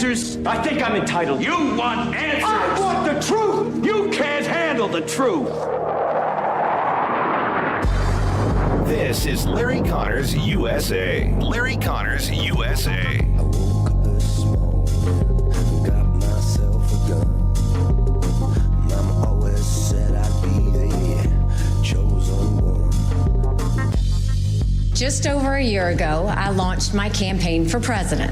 answers? I think I'm entitled. You want answers? I want the truth! You can't handle the truth. This is Larry Connors USA. Larry Connors USA. I woke up this morning, got myself a gun. Mama always said I'd be the chosen one. Just over a year ago, I launched my campaign for president.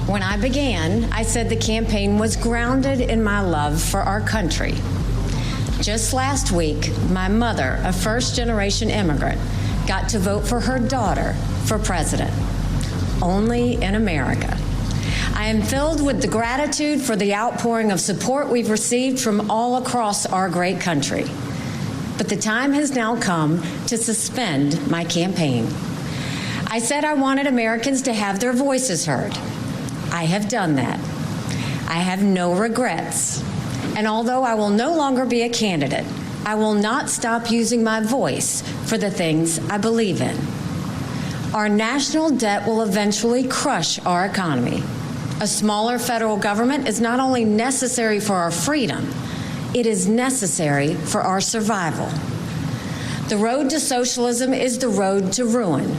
When I began, I said the campaign was grounded in my love for our country. Just last week, my mother, a first-generation immigrant, got to vote for her daughter for president. Only in America. I am filled with the gratitude for the outpouring of support we've received from all across our great country. But the time has now come to suspend my campaign. I said I wanted Americans to have their voices heard. I have done that. I have no regrets. And although I will no longer be a candidate, I will not stop using my voice for the things I believe in. Our national debt will eventually crush our economy. A smaller federal government is not only necessary for our freedom, it is necessary for our survival. The road to socialism is the road to ruin.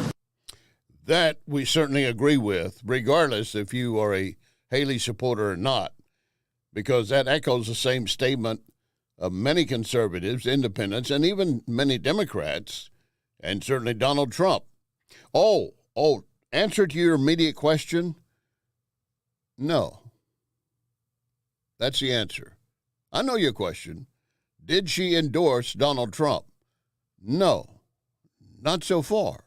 That we certainly agree with, regardless if you are a Haley supporter or not, because that echoes the same statement of many conservatives, independents, and even many Democrats, and certainly Donald Trump. Answer to your immediate question? No. That's the answer. I know your question. Did she endorse Donald Trump? No, not so far.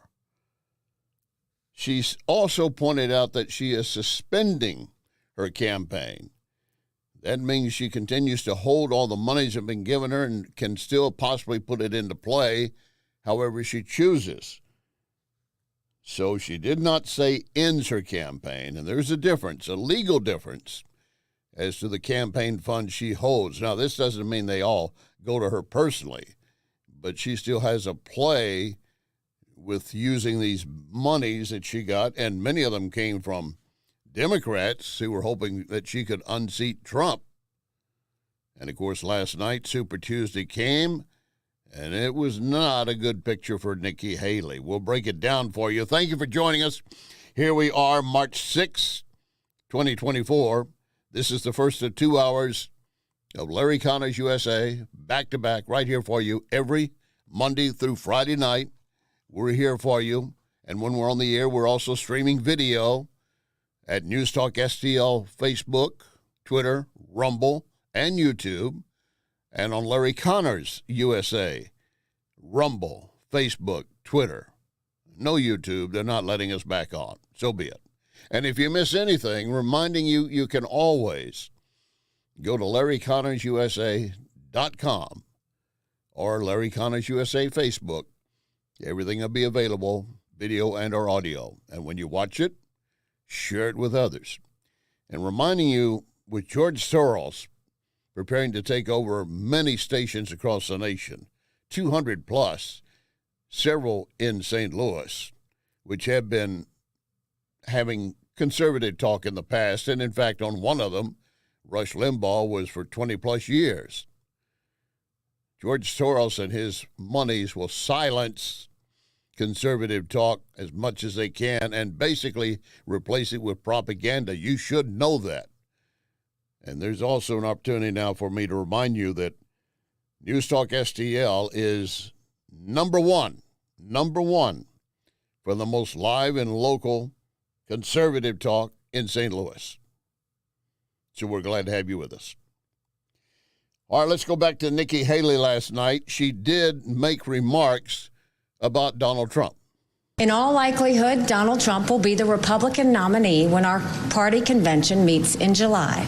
She's also pointed out that she is suspending her campaign. That means she continues to hold all the monies that have been given her and can still possibly put it into play however she chooses. So she did not say ends her campaign, and there's a difference, a legal difference, as to the campaign fund she holds. Now, this doesn't mean they all go to her personally, but she still has a play with using these monies that she got, and many of them came from Democrats who were hoping that she could unseat Trump. And, of course, last night, Super Tuesday came, and it was not a good picture for Nikki Haley. We'll break it down for you. Thank you for joining us. Here we are, March 6, 2024. This is the first of 2 hours of Larry Connors USA, back-to-back, right here for you every Monday through Friday night. We're here for you. And when we're on the air, we're also streaming video at News Talk STL, Facebook, Twitter, Rumble, and YouTube, and on Larry Connors USA, Rumble, Facebook, Twitter. No YouTube. They're not letting us back on. So be it. And if you miss anything, reminding you, you can always go to LarryConnersUSA.com or Larry Connors USA Facebook. Everything will be available, video and or audio. And when you watch it, share it with others. And reminding you, with George Soros preparing to take over many stations across the nation, 200 plus, several in St. Louis, which have been having conservative talk in the past. And in fact, on one of them, Rush Limbaugh was for 20 plus years. George Soros and his monies will silence conservative talk as much as they can and basically replace it with propaganda. You should know that. And there's also an opportunity now for me to remind you that News Talk STL is number one for the most live and local conservative talk in St. Louis. So we're glad to have you with us. All right, let's go back to Nikki Haley last night. She did make remarks about Donald Trump. In all likelihood, Donald Trump will be the Republican nominee when our party convention meets in July.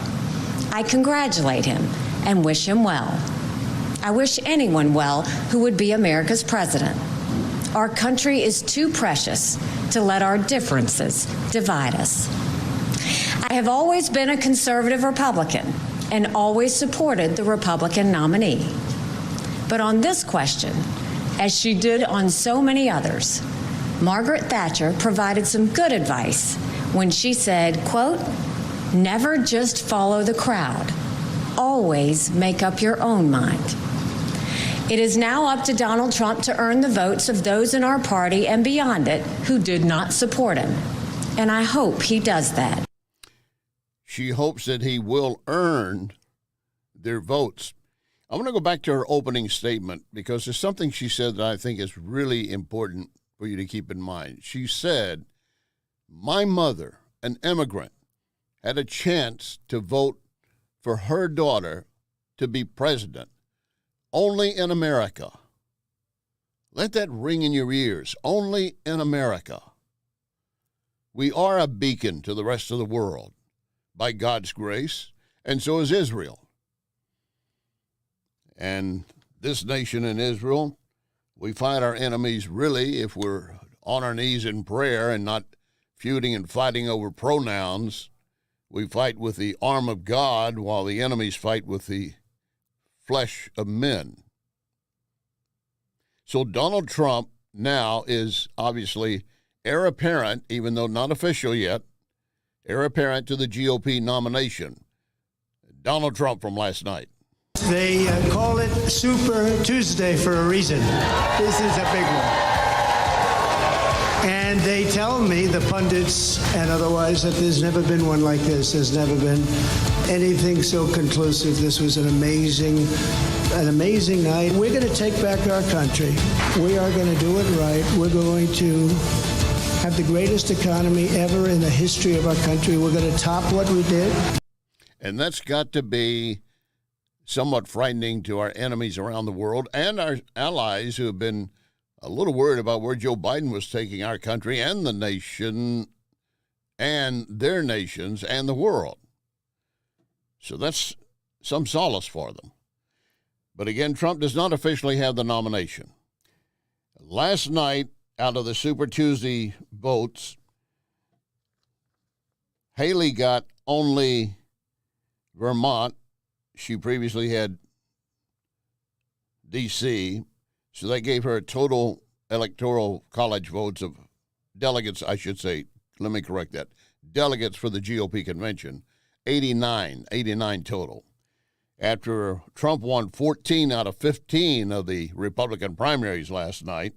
I congratulate him and wish him well. I wish anyone well who would be America's president. Our country is too precious to let our differences divide us. I have always been a conservative Republican and always supported the Republican nominee. But on this question, as she did on so many others, Margaret Thatcher provided some good advice when she said, quote, Never just follow the crowd. Always make up your own mind. It is now up to Donald Trump to earn the votes of those in our party and beyond it who did not support him. And I hope he does that. She hopes that he will earn their votes. I want to go back to her opening statement because there's something she said that I think is really important for you to keep in mind. She said, my mother, an immigrant, had a chance to vote for her daughter to be president only in America. Let that ring in your ears. Only in America. We are a beacon to the rest of the world by God's grace, and so is Israel. And this nation in Israel, we fight our enemies really if we're on our knees in prayer and not feuding and fighting over pronouns. We fight with the arm of God while the enemies fight with the flesh of men. So Donald Trump now is obviously heir apparent, even though not official yet, heir apparent to the GOP nomination. Donald Trump from last night. They call it Super Tuesday for a reason. This is a big one. And they tell me, the pundits and otherwise, that there's never been one like this. There's never been anything so conclusive. This was an amazing night. We're going to take back our country. We are going to do it right. We're going to have the greatest economy ever in the history of our country. We're going to top what we did. And that's got to be somewhat frightening to our enemies around the world and our allies who have been a little worried about where Joe Biden was taking our country and the nation and their nations and the world. So that's some solace for them. But again, Trump does not officially have the nomination. Last night, out of the Super Tuesday votes, Haley got only Vermont. She previously had D.C., so that gave her a total electoral college votes of delegates, I should say, let me correct that, delegates for the GOP convention, 89 total. After Trump won 14 out of 15 of the Republican primaries last night,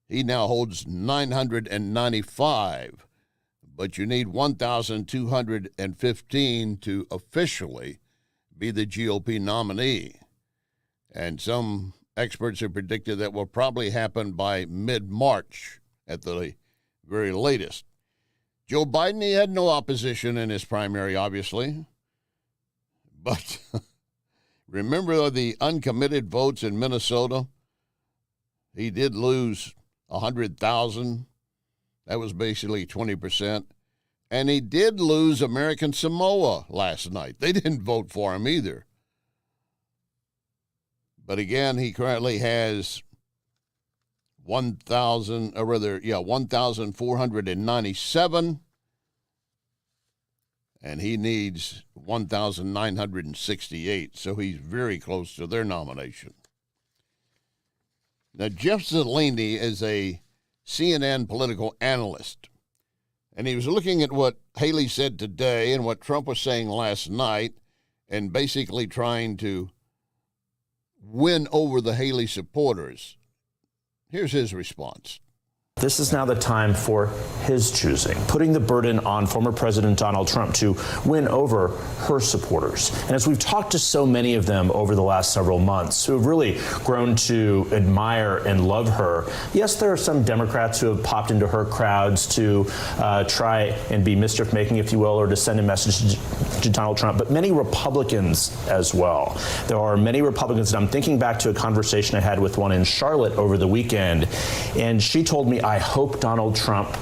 he now holds 995, but you need 1,215 to officially be the GOP nominee. And some experts have predicted that will probably happen by mid-March at the very latest. Joe Biden, he had no opposition in his primary, obviously. But remember the uncommitted votes in Minnesota? He did lose 100,000. That was basically 20%. And he did lose American Samoa last night. They didn't vote for him either. But again, he currently has 1,497, and he needs 1,968, so he's very close to their nomination. Now, Jeff Zeleny is a CNN political analyst, and he was looking at what Haley said today and what Trump was saying last night and basically trying to win over the Haley supporters. Here's his response. This is now the time for his choosing, putting the burden on former President Donald Trump to win over her supporters. And as we've talked to so many of them over the last several months who have really grown to admire and love her, yes, there are some Democrats who have popped into her crowds to try and be mischief-making, if you will, or to send a message to Donald Trump, but many Republicans as well. There are many Republicans, and I'm thinking back to a conversation I had with one in Charlotte over the weekend, and she told me, I hope Donald Trump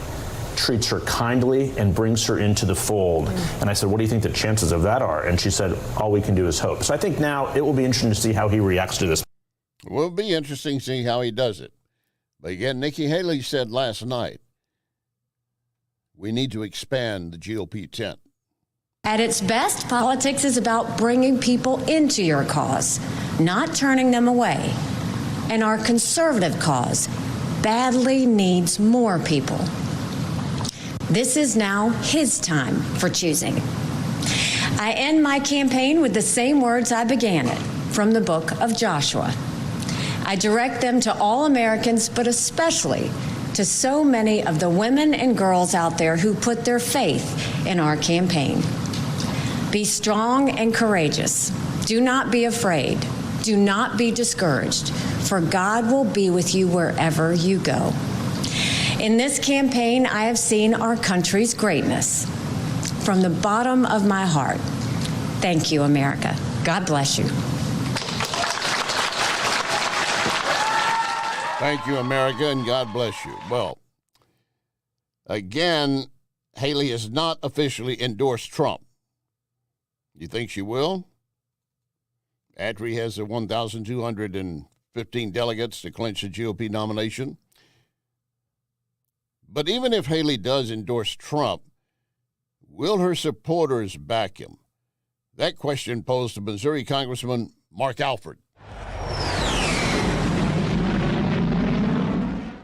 treats her kindly and brings her into the fold. And I said, what do you think the chances of that are? And she said, all we can do is hope. So I think now it will be interesting to see how he reacts to this. It will be interesting to see how he does it. But again, Nikki Haley said last night, we need to expand the GOP tent. At its best, politics is about bringing people into your cause, not turning them away. And our conservative cause badly needs more people. This is now his time for choosing. I end my campaign with the same words I began it, from the book of Joshua. I direct them to all Americans, but especially to so many of the women and girls out there who put their faith in our campaign. Be strong and courageous. Do not be afraid. Do not be discouraged, for God will be with you wherever you go. In this campaign, I have seen our country's greatness. From the bottom of my heart, thank you, America. God bless you. Thank you, America, and God bless you. Well, again, Haley has not officially endorsed Trump. You think she will? After he has the 1,215 delegates to clinch the GOP nomination. But even if Haley does endorse Trump, will her supporters back him? That question posed to Missouri Congressman Mark Alford.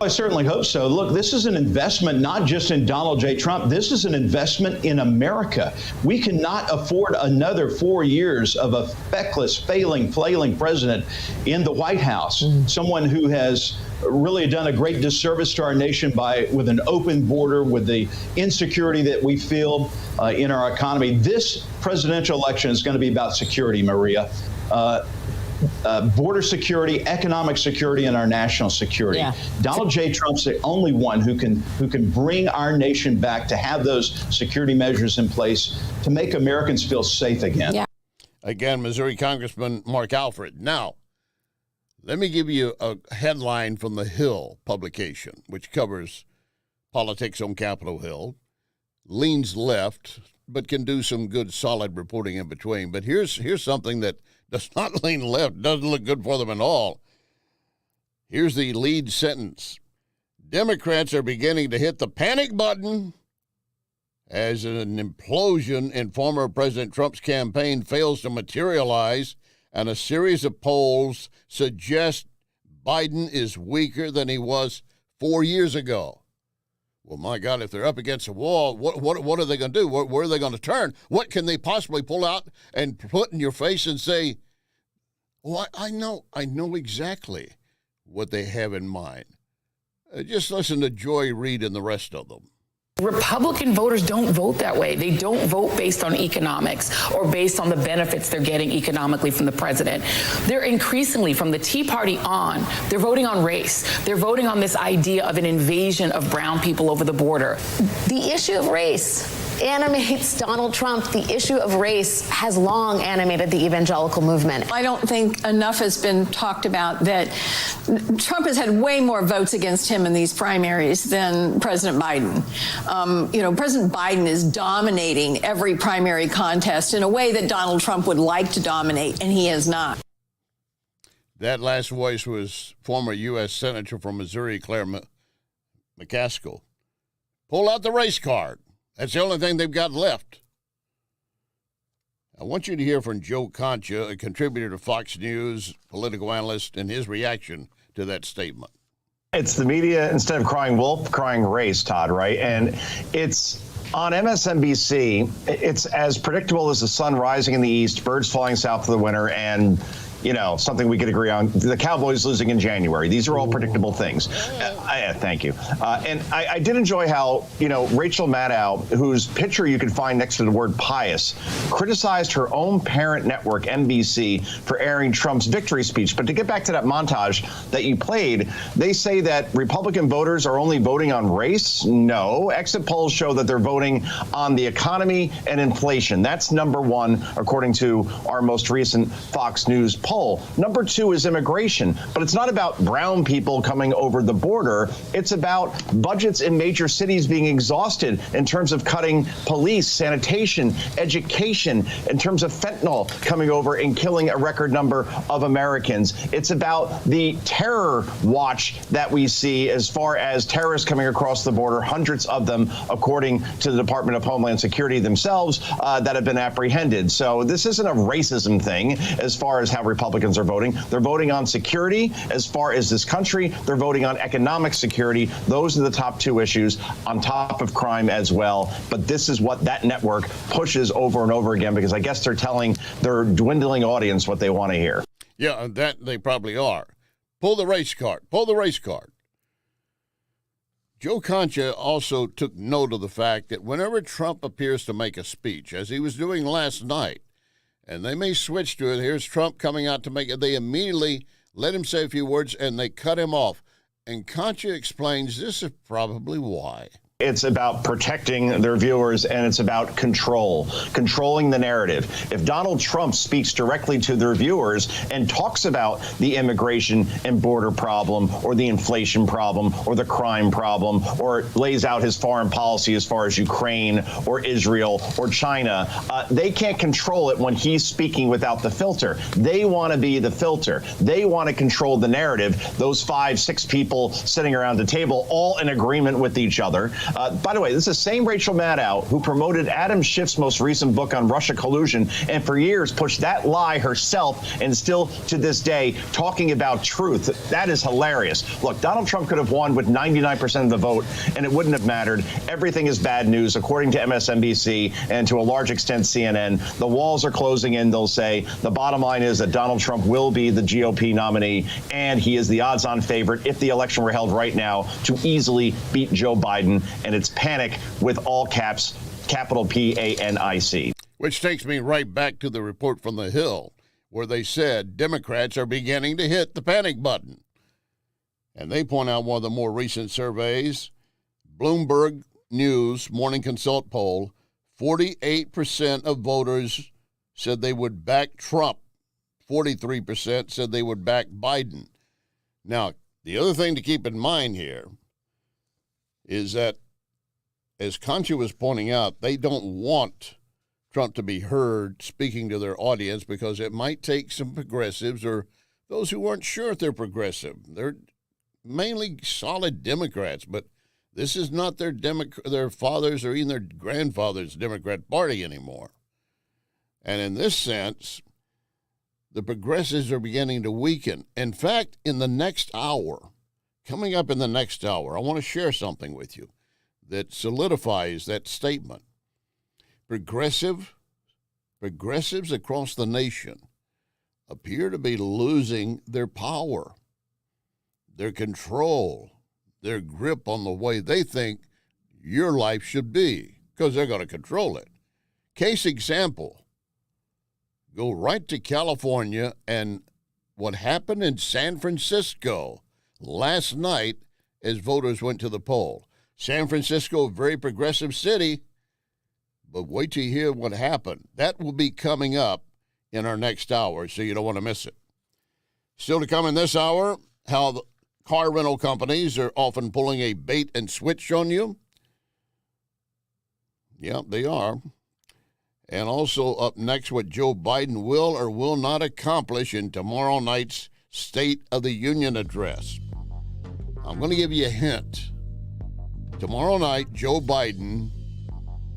I certainly hope so. Look, this is an investment not just in Donald J. Trump. This is an investment in America. We cannot afford another 4 years of a feckless, flailing president in the White House. Someone who has really done a great disservice to our nation with an open border, with the insecurity that we feel in our economy. This presidential election is going to be about security, Maria. Border security, economic security, and our national security. Yeah. Donald J. Trump's the only one who can bring our nation back to have those security measures in place to make Americans feel safe again. Yeah. Again, Missouri Congressman Mark Alford. Now, let me give you a headline from the Hill publication, which covers politics on Capitol Hill, leans left, but can do some good, solid reporting in between. But here's something that does not lean left, doesn't look good for them at all. Here's the lead sentence. Democrats are beginning to hit the panic button as an implosion in former President Trump's campaign fails to materialize, and a series of polls suggest Biden is weaker than he was 4 years ago. Well, my God, if they're up against a wall, what are they going to do? Where are they going to turn? What can they possibly pull out and put in your face and say, oh, I know exactly what they have in mind. Just listen to Joy Reid and the rest of them. Republican voters don't vote that way. They don't vote based on economics or based on the benefits they're getting economically from the president. They're increasingly, from the Tea Party on, they're voting on race. They're voting on this idea of an invasion of brown people over the border. The issue of race animates Donald Trump. The issue of race has long animated the evangelical movement. I don't think enough has been talked about that Trump has had way more votes against him in these primaries than President Biden. President Biden is dominating every primary contest in a way that Donald Trump would like to dominate, and he has not. That last voice was former U.S. Senator from Missouri, Claire McCaskill. Pull out the race card. That's the only thing they've got left. I want you to hear from Joe Concha, a contributor to Fox News, political analyst, and his reaction to that statement. It's the media, instead of crying wolf, crying race, Todd, right? And it's on MSNBC, it's as predictable as the sun rising in the east, birds flying south for the winter, and something we could agree on. The Cowboys losing in January. These are all predictable things. Thank you. And I did enjoy how, Rachel Maddow, whose picture you can find next to the word pious, criticized her own parent network, NBC, for airing Trump's victory speech. But to get back to that montage that you played, they say that Republican voters are only voting on race. No. Exit polls show that they're voting on the economy and inflation. That's number one, according to our most recent Fox News poll. Number two is immigration, but it's not about brown people coming over the border. It's about budgets in major cities being exhausted in terms of cutting police, sanitation, education, in terms of fentanyl coming over and killing a record number of Americans. It's about the terror watch that we see as far as terrorists coming across the border, hundreds of them, according to the Department of Homeland Security themselves, that have been apprehended. So this isn't a racism thing as far as how Republicans are voting. They're voting on security as far as this country. They're voting on economic security. Those are the top two issues on top of crime as well. But this is what that network pushes over and over again, because I guess they're telling their dwindling audience what they want to hear. Yeah, that they probably are. Pull the race card. Pull the race card. Joe Concha also took note of the fact that whenever Trump appears to make a speech, as he was doing last night, and they may switch to it, here's Trump coming out to make it, they immediately let him say a few words and they cut him off. And Concha explains this is probably why. It's about protecting their viewers, and it's about controlling the narrative. If Donald Trump speaks directly to their viewers and talks about the immigration and border problem or the inflation problem or the crime problem, or lays out his foreign policy as far as Ukraine or Israel or China, they can't control it when he's speaking without the filter. They want to be the filter. They want to control the narrative. Those 5-6 people sitting around the table, all in agreement with each other. By the way, this is the same Rachel Maddow who promoted Adam Schiff's most recent book on Russia collusion, and for years pushed that lie herself, and still to this day talking about truth. That is hilarious. Look, Donald Trump could have won with 99% of the vote, and it wouldn't have mattered. Everything is bad news, according to MSNBC and to a large extent CNN. The walls are closing in, they'll say. The bottom line is that Donald Trump will be the GOP nominee, and he is the odds-on favorite, if the election were held right now, to easily beat Joe Biden. And it's panic with all caps, capital PANIC. Which takes me right back to the report from the Hill, where they said Democrats are beginning to hit the panic button. And they point out one of the more recent surveys, Bloomberg News Morning Consult poll, 48% of voters said they would back Trump. 43% said they would back Biden. Now, the other thing to keep in mind here is that, as Concha was pointing out, they don't want Trump to be heard speaking to their audience because it might take some progressives or those who aren't sure if they're progressive. They're mainly solid Democrats, but this is not their fathers or even their grandfathers' Democrat Party anymore. And in this sense, the progressives are beginning to weaken. In fact, in the next hour, coming up in the next hour, I want to share something with you that solidifies that statement. Progressives across the nation appear to be losing their power, their control, their grip on the way they think your life should be, because they're going to control it. Case example, go right to California and what happened in San Francisco last night as voters went to the poll. San Francisco, a very progressive city, but wait till you hear what happened. That will be coming up in our next hour, so you don't want to miss it. Still to come in this hour, how the car rental companies are often pulling a bait and switch on you. Yeah, they are. And also up next, what Joe Biden will or will not accomplish in tomorrow night's State of the Union address. I'm going to give you a hint. Tomorrow night, Joe Biden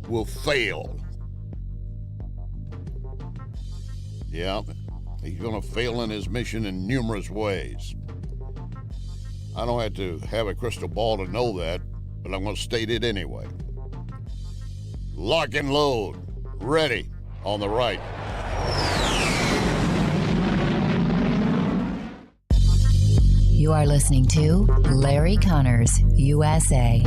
will fail. Yeah, he's going to fail in his mission in numerous ways. I don't have to have a crystal ball to know that, but I'm going to state it anyway. Lock and load. Ready on the right. You are listening to Larry Connors, USA.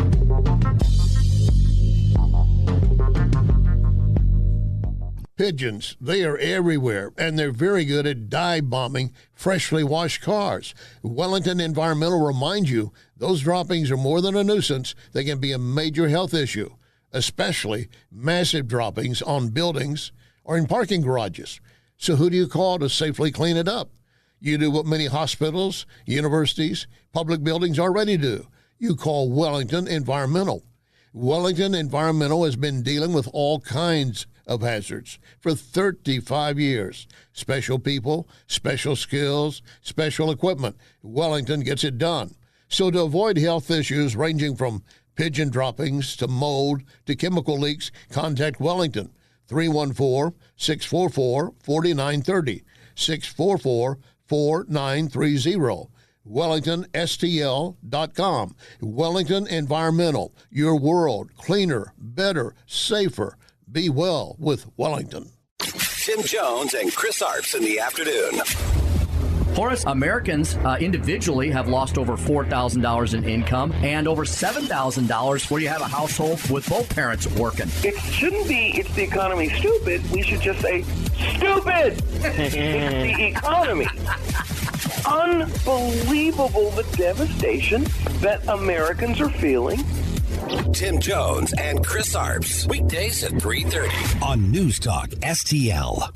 Pigeons, they are everywhere, and they're very good at dive bombing freshly washed cars. Wellington Environmental reminds you those droppings are more than a nuisance. They can be a major health issue, especially massive droppings on buildings or in parking garages. So who do you call to safely clean it up? You do what many hospitals, universities, public buildings already do. You call Wellington Environmental. Wellington Environmental has been dealing with all kinds of hazards for 35 years. Special people, special skills, special equipment. Wellington gets it done. So to avoid health issues ranging from pigeon droppings to mold to chemical leaks, contact Wellington, 314-644-4930. 644-4930. WellingtonSTL.com. Wellington Environmental. Your world cleaner, better, safer. Be well with Wellington. Tim Jones and Chris Arps in the afternoon. Horace, Americans individually have lost over $4,000 in income and over $7,000 where you have a household with both parents working. It shouldn't be, it's the economy stupid. We should just say, stupid! It's the economy. Unbelievable the devastation that Americans are feeling. Tim Jones and Chris Arps. Weekdays at 3:30 on News Talk STL.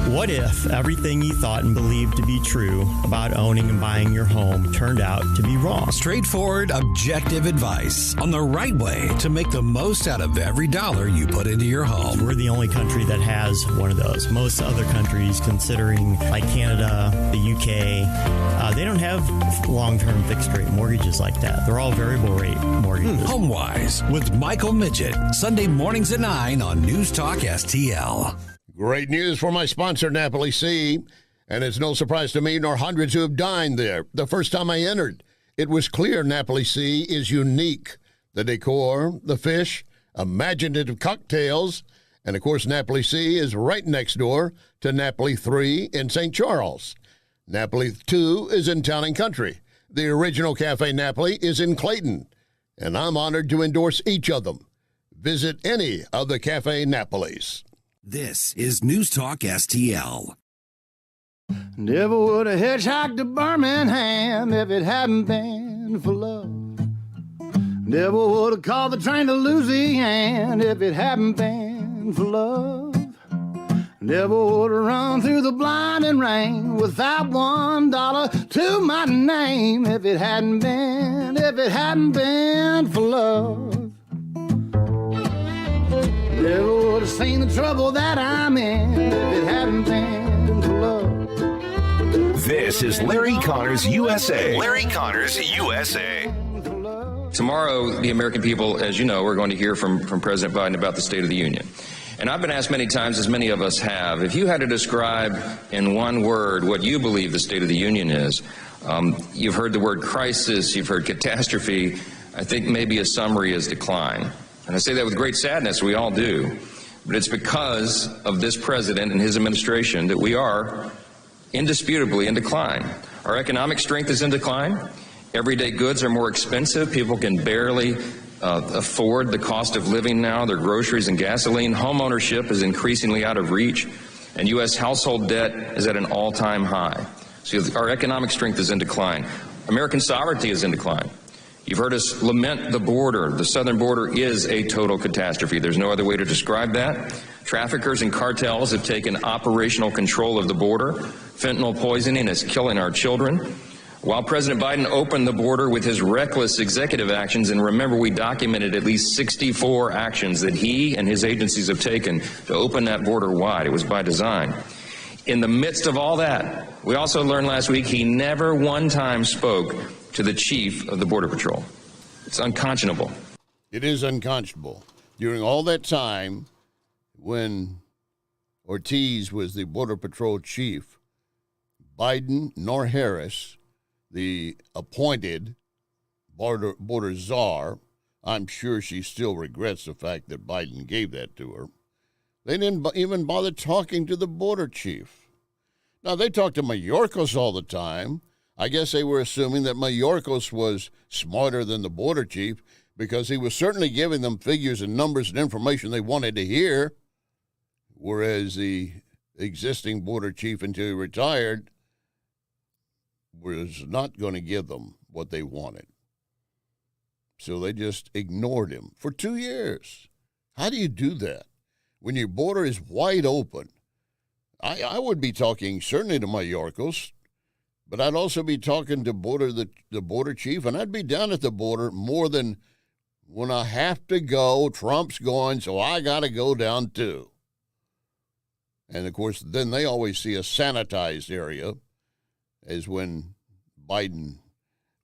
What if everything you thought and believed to be true about owning and buying your home turned out to be wrong? Straightforward, objective advice on the right way to make the most out of every dollar you put into your home. We're the only country that has one of those. Most other countries, considering like Canada, the UK, they don't have long-term fixed-rate mortgages like that. They're all variable-rate mortgages. HomeWise with Michael Midget. Sunday mornings at 9 on News Talk STL. Great news for my sponsor, Napoli Sea. And it's no surprise to me nor hundreds who have dined there. The first time I entered, it was clear Napoli Sea is unique. The decor, the fish, imaginative cocktails, and of course Napoli Sea is right next door to Napoli 3 in St. Charles. Napoli 2 is in Town and Country. The original Cafe Napoli is in Clayton, and I'm honored to endorse each of them. Visit any of the Cafe Napolis. This is News Talk STL. Never would have hitchhiked to Birmingham if it hadn't been for love. Never would have called the train to Louisiana if it hadn't been for love. Never would have run through the blinding rain without $1 to my name if it hadn't been for love. Never would have seen the trouble that I'm in if it hadn't been for love. This is Larry Connors USA. Larry Connors USA. Tomorrow, the American people, as you know, are going to hear from President Biden about the State of the Union. And I've been asked many times, as many of us have, if you had to describe in one word what you believe the State of the Union is, you've heard the word crisis, you've heard catastrophe. I think maybe a summary is decline. And I say that with great sadness, we all do. But it's because of this president and his administration that we are indisputably in decline. Our economic strength is in decline. Everyday goods are more expensive. People can barely afford the cost of living now, their groceries and gasoline. Home ownership is increasingly out of reach. And U.S. household debt is at an all-time high. So our economic strength is in decline. American sovereignty is in decline. You've heard us lament the border. The southern border is a total catastrophe. There's no other way to describe that. Traffickers and cartels have taken operational control of the border. Fentanyl poisoning is killing our children. While President Biden opened the border with his reckless executive actions, and remember, we documented at least 64 actions that he and his agencies have taken to open that border wide. It was by design. In the midst of all that, we also learned last week he never one time spoke to the chief of the Border Patrol. It's unconscionable. It is unconscionable. During all that time, when Ortiz was the Border Patrol chief, Biden nor Harris, the appointed border czar, I'm sure she still regrets the fact that Biden gave that to her, they didn't even bother talking to the border chief. Now, they talked to Mayorkas all the time. I guess they were assuming that Mayorkas was smarter than the border chief because he was certainly giving them figures and numbers and information they wanted to hear, whereas the existing border chief, until he retired, was not going to give them what they wanted. So they just ignored him for 2 years. How do you do that when your border is wide open? I would be talking certainly to Mayorkas, but I'd also be talking to the border chief, and I'd be down at the border more than when I have to go. Trump's going, so I got to go down too. And, of course, then they always see a sanitized area, as when Biden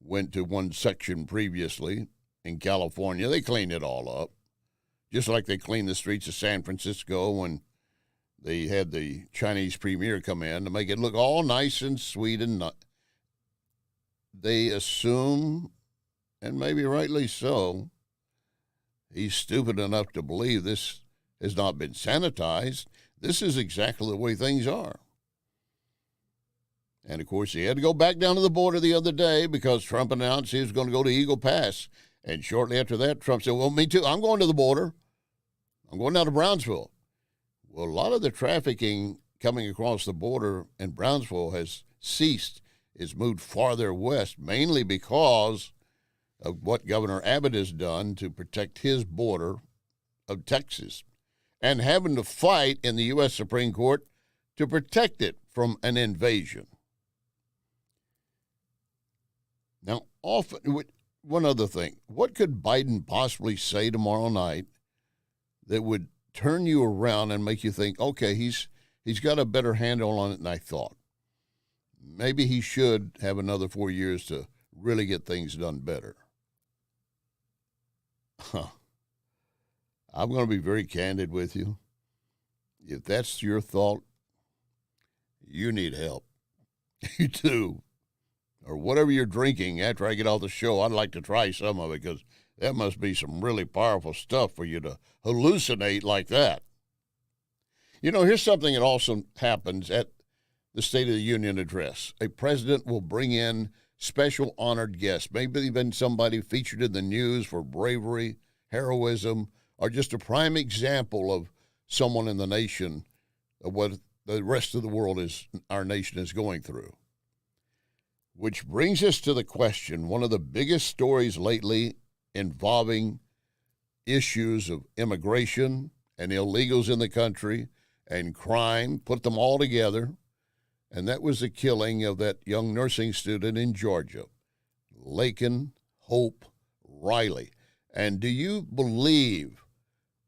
went to one section previously in California. They cleaned it all up, just like they cleaned the streets of San Francisco when They had the Chinese premier come in to make it look all nice and sweet and not. They assume, and maybe rightly so, he's stupid enough to believe this has not been sanitized. This is exactly the way things are. And, of course, he had to go back down to the border the other day because Trump announced he was going to go to Eagle Pass. And shortly after that, Trump said, well, me too. I'm going to the border. I'm going down to Brownsville. Well, a lot of the trafficking coming across the border in Brownsville has ceased. It's moved farther west, mainly because of what Governor Abbott has done to protect his border of Texas and having to fight in the U.S. Supreme Court to protect it from an invasion. Now, one other thing. What could Biden possibly say tomorrow night that would turn you around and make you think, okay, he's got a better handle on it than I thought? Maybe he should have another 4 years to really get things done better. I'm going to be very candid with you. If that's your thought, you need help. You do. Or whatever you're drinking after I get off the show, I'd like to try some of it because that must be some really powerful stuff for you to hallucinate like that. You know, here's something that also happens at the State of the Union address. A president will bring in special honored guests, maybe even somebody featured in the news for bravery, heroism, or just a prime example of someone in the nation of what the rest of the world our nation is going through. Which brings us to the question, one of the biggest stories lately involving issues of immigration and illegals in the country and crime, put them all together, and that was the killing of that young nursing student in Georgia, Laken Hope Riley. And do you believe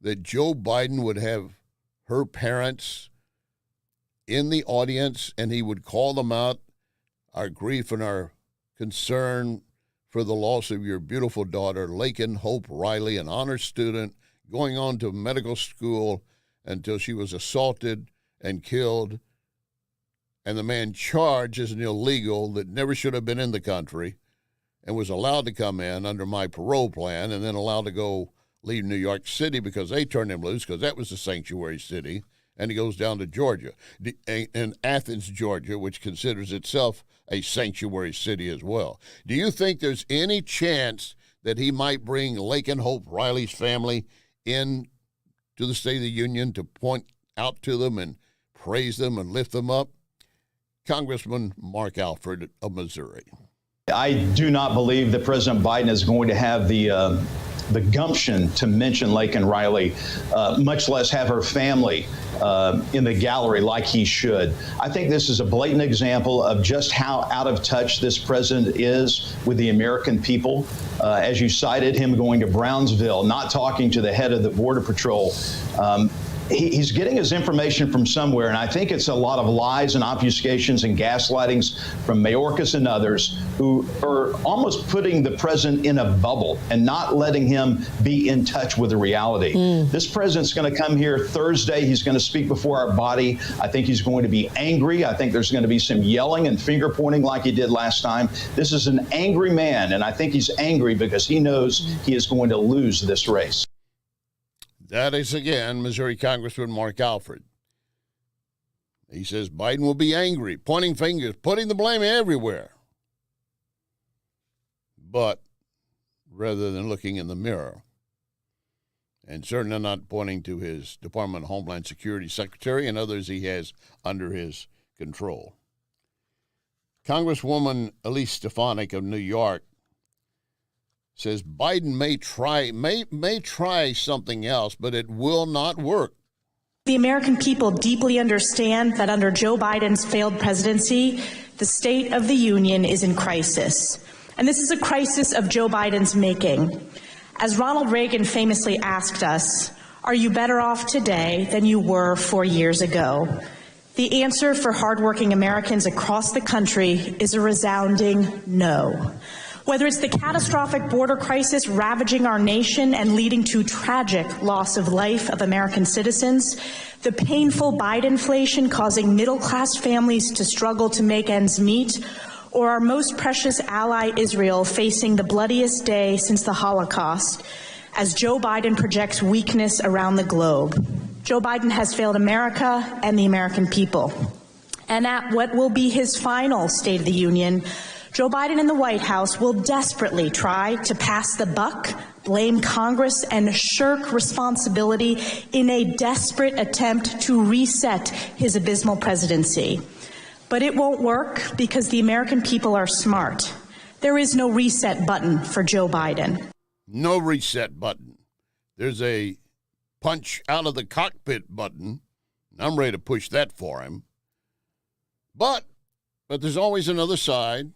that Joe Biden would have her parents in the audience and he would call them out, our grief and our concern for the loss of your beautiful daughter, Laken Hope Riley, an honor student, going on to medical school until she was assaulted and killed, and the man charged as an illegal that never should have been in the country and was allowed to come in under my parole plan and then allowed to go leave New York City because they turned him loose because that was a sanctuary city, and he goes down to Georgia, in Athens, Georgia, which considers itself a sanctuary city as well. Do you think there's any chance that he might bring Laken Hope Riley's family in to the State of the Union to point out to them and praise them and lift them up? Congressman Mark Alford of Missouri. I do not believe that President Biden is going to have the gumption to mention Laken Riley, much less have her family in the gallery like he should. I think this is a blatant example of just how out of touch this president is with the American people. As you cited, him going to Brownsville, not talking to the head of the Border Patrol. He's getting his information from somewhere, and I think it's a lot of lies and obfuscations and gaslightings from Mayorkas and others who are almost putting the president in a bubble and not letting him be in touch with the reality. This president's going to come here Thursday. He's going to speak before our body. I think he's going to be angry. I think there's going to be some yelling and finger pointing like he did last time. This is an angry man, and I think he's angry because he knows he is going to lose this race. That is, again, Missouri Congressman Mark Alford. He says Biden will be angry, pointing fingers, putting the blame everywhere. But rather than looking in the mirror, and certainly not pointing to his Department of Homeland Security Secretary and others he has under his control. Congresswoman Elise Stefanik of New York says Biden may try something else, but it will not work. The American people deeply understand that under Joe Biden's failed presidency, the State of the Union is in crisis. And this is a crisis of Joe Biden's making. As Ronald Reagan famously asked us, are you better off today than you were 4 years ago? The answer for hardworking Americans across the country is a resounding no. Whether it's the catastrophic border crisis ravaging our nation and leading to tragic loss of life of American citizens, the painful Bidenflation causing middle-class families to struggle to make ends meet, or our most precious ally Israel facing the bloodiest day since the Holocaust, as Joe Biden projects weakness around the globe. Joe Biden has failed America and the American people. And at what will be his final State of the Union, Joe Biden in the White House will desperately try to pass the buck, blame Congress, and shirk responsibility in a desperate attempt to reset his abysmal presidency. But it won't work because the American people are smart. There is no reset button for Joe Biden. No reset button. There's a punch out of the cockpit button. I'm ready to push that for him. But there's always another side.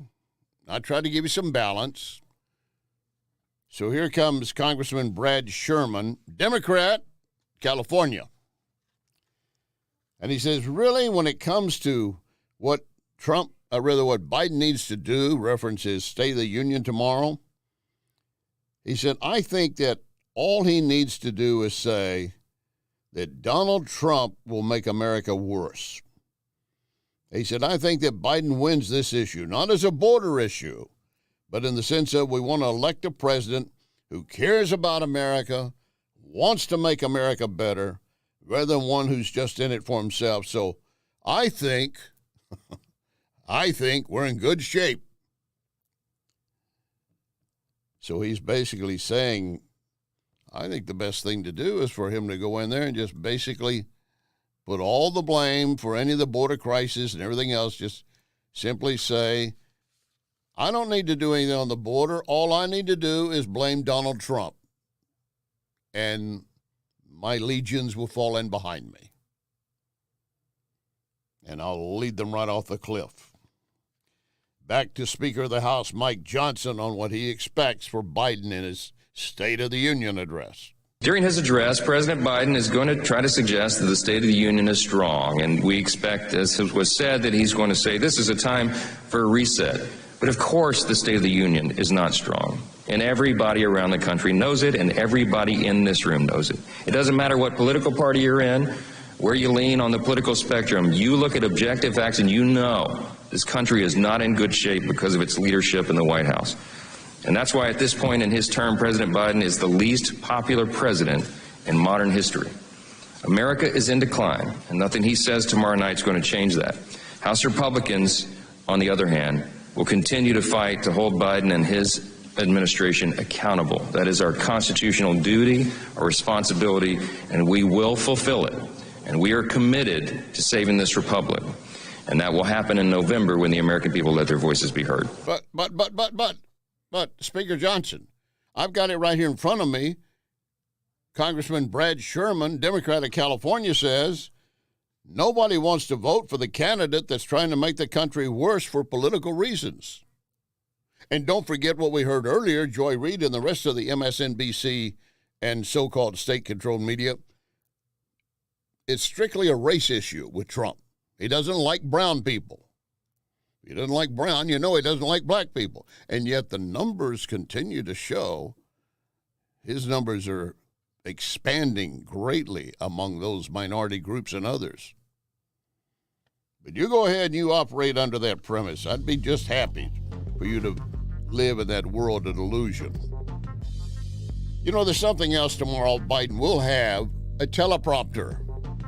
I try to give you some balance. So here comes Congressman Brad Sherman, Democrat, California. And he says, really, when it comes to what what Biden needs to do, reference his State of the Union tomorrow, he said, I think that all he needs to do is say that Donald Trump will make America worse. He said, I think that Biden wins this issue, not as a border issue, but in the sense of we want to elect a president who cares about America, wants to make America better, rather than one who's just in it for himself. So I think we're in good shape. So he's basically saying, I think the best thing to do is for him to go in there and just basically put all the blame for any of the border crisis and everything else, just simply say, I don't need to do anything on the border. All I need to do is blame Donald Trump. And my legions will fall in behind me. And I'll lead them right off the cliff. Back to Speaker of the House Mike Johnson on what he expects for Biden in his State of the Union address. During his address, President Biden is going to try to suggest that the State of the Union is strong, and we expect, as was said, that he's going to say this is a time for a reset. But of course, the State of the Union is not strong, and everybody around the country knows it, and everybody in this room knows it. It doesn't matter what political party you're in, where you lean on the political spectrum. You look at objective facts, and you know this country is not in good shape because of its leadership in the White House. And that's why at this point in his term, President Biden is the least popular president in modern history. America is in decline, and nothing he says tomorrow night is going to change that. House Republicans, on the other hand, will continue to fight to hold Biden and his administration accountable. That is our constitutional duty, our responsibility, and we will fulfill it. And we are committed to saving this republic. And that will happen in November when the American people let their voices be heard. But, Speaker Johnson, I've got it right here in front of me. Congressman Brad Sherman, Democrat of California, says nobody wants to vote for the candidate that's trying to make the country worse for political reasons. And don't forget what we heard earlier, Joy Reid and the rest of the MSNBC and so-called state-controlled media. It's strictly a race issue with Trump. He doesn't like brown people. He doesn't like brown, he doesn't like black people. And yet the numbers continue to show his numbers are expanding greatly among those minority groups and others. But you go ahead and you operate under that premise. I'd be just happy for you to live in that world of illusion. There's something else tomorrow. Biden will have a teleprompter.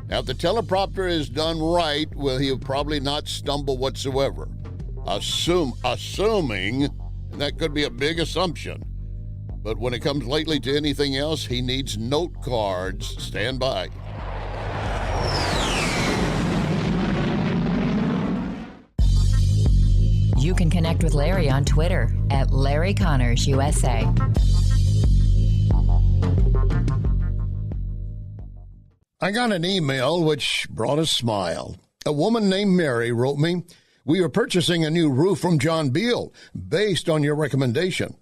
Now, if the teleprompter is done right, well, he'll probably not stumble whatsoever. Assuming, and that could be a big assumption, but when it comes lately to anything else, he needs note cards. Stand by. You can connect with Larry on Twitter at LarryConnersUSA. I got an email which brought a smile. A woman named Mary wrote me, "We are purchasing a new roof from John Beal based on your recommendation."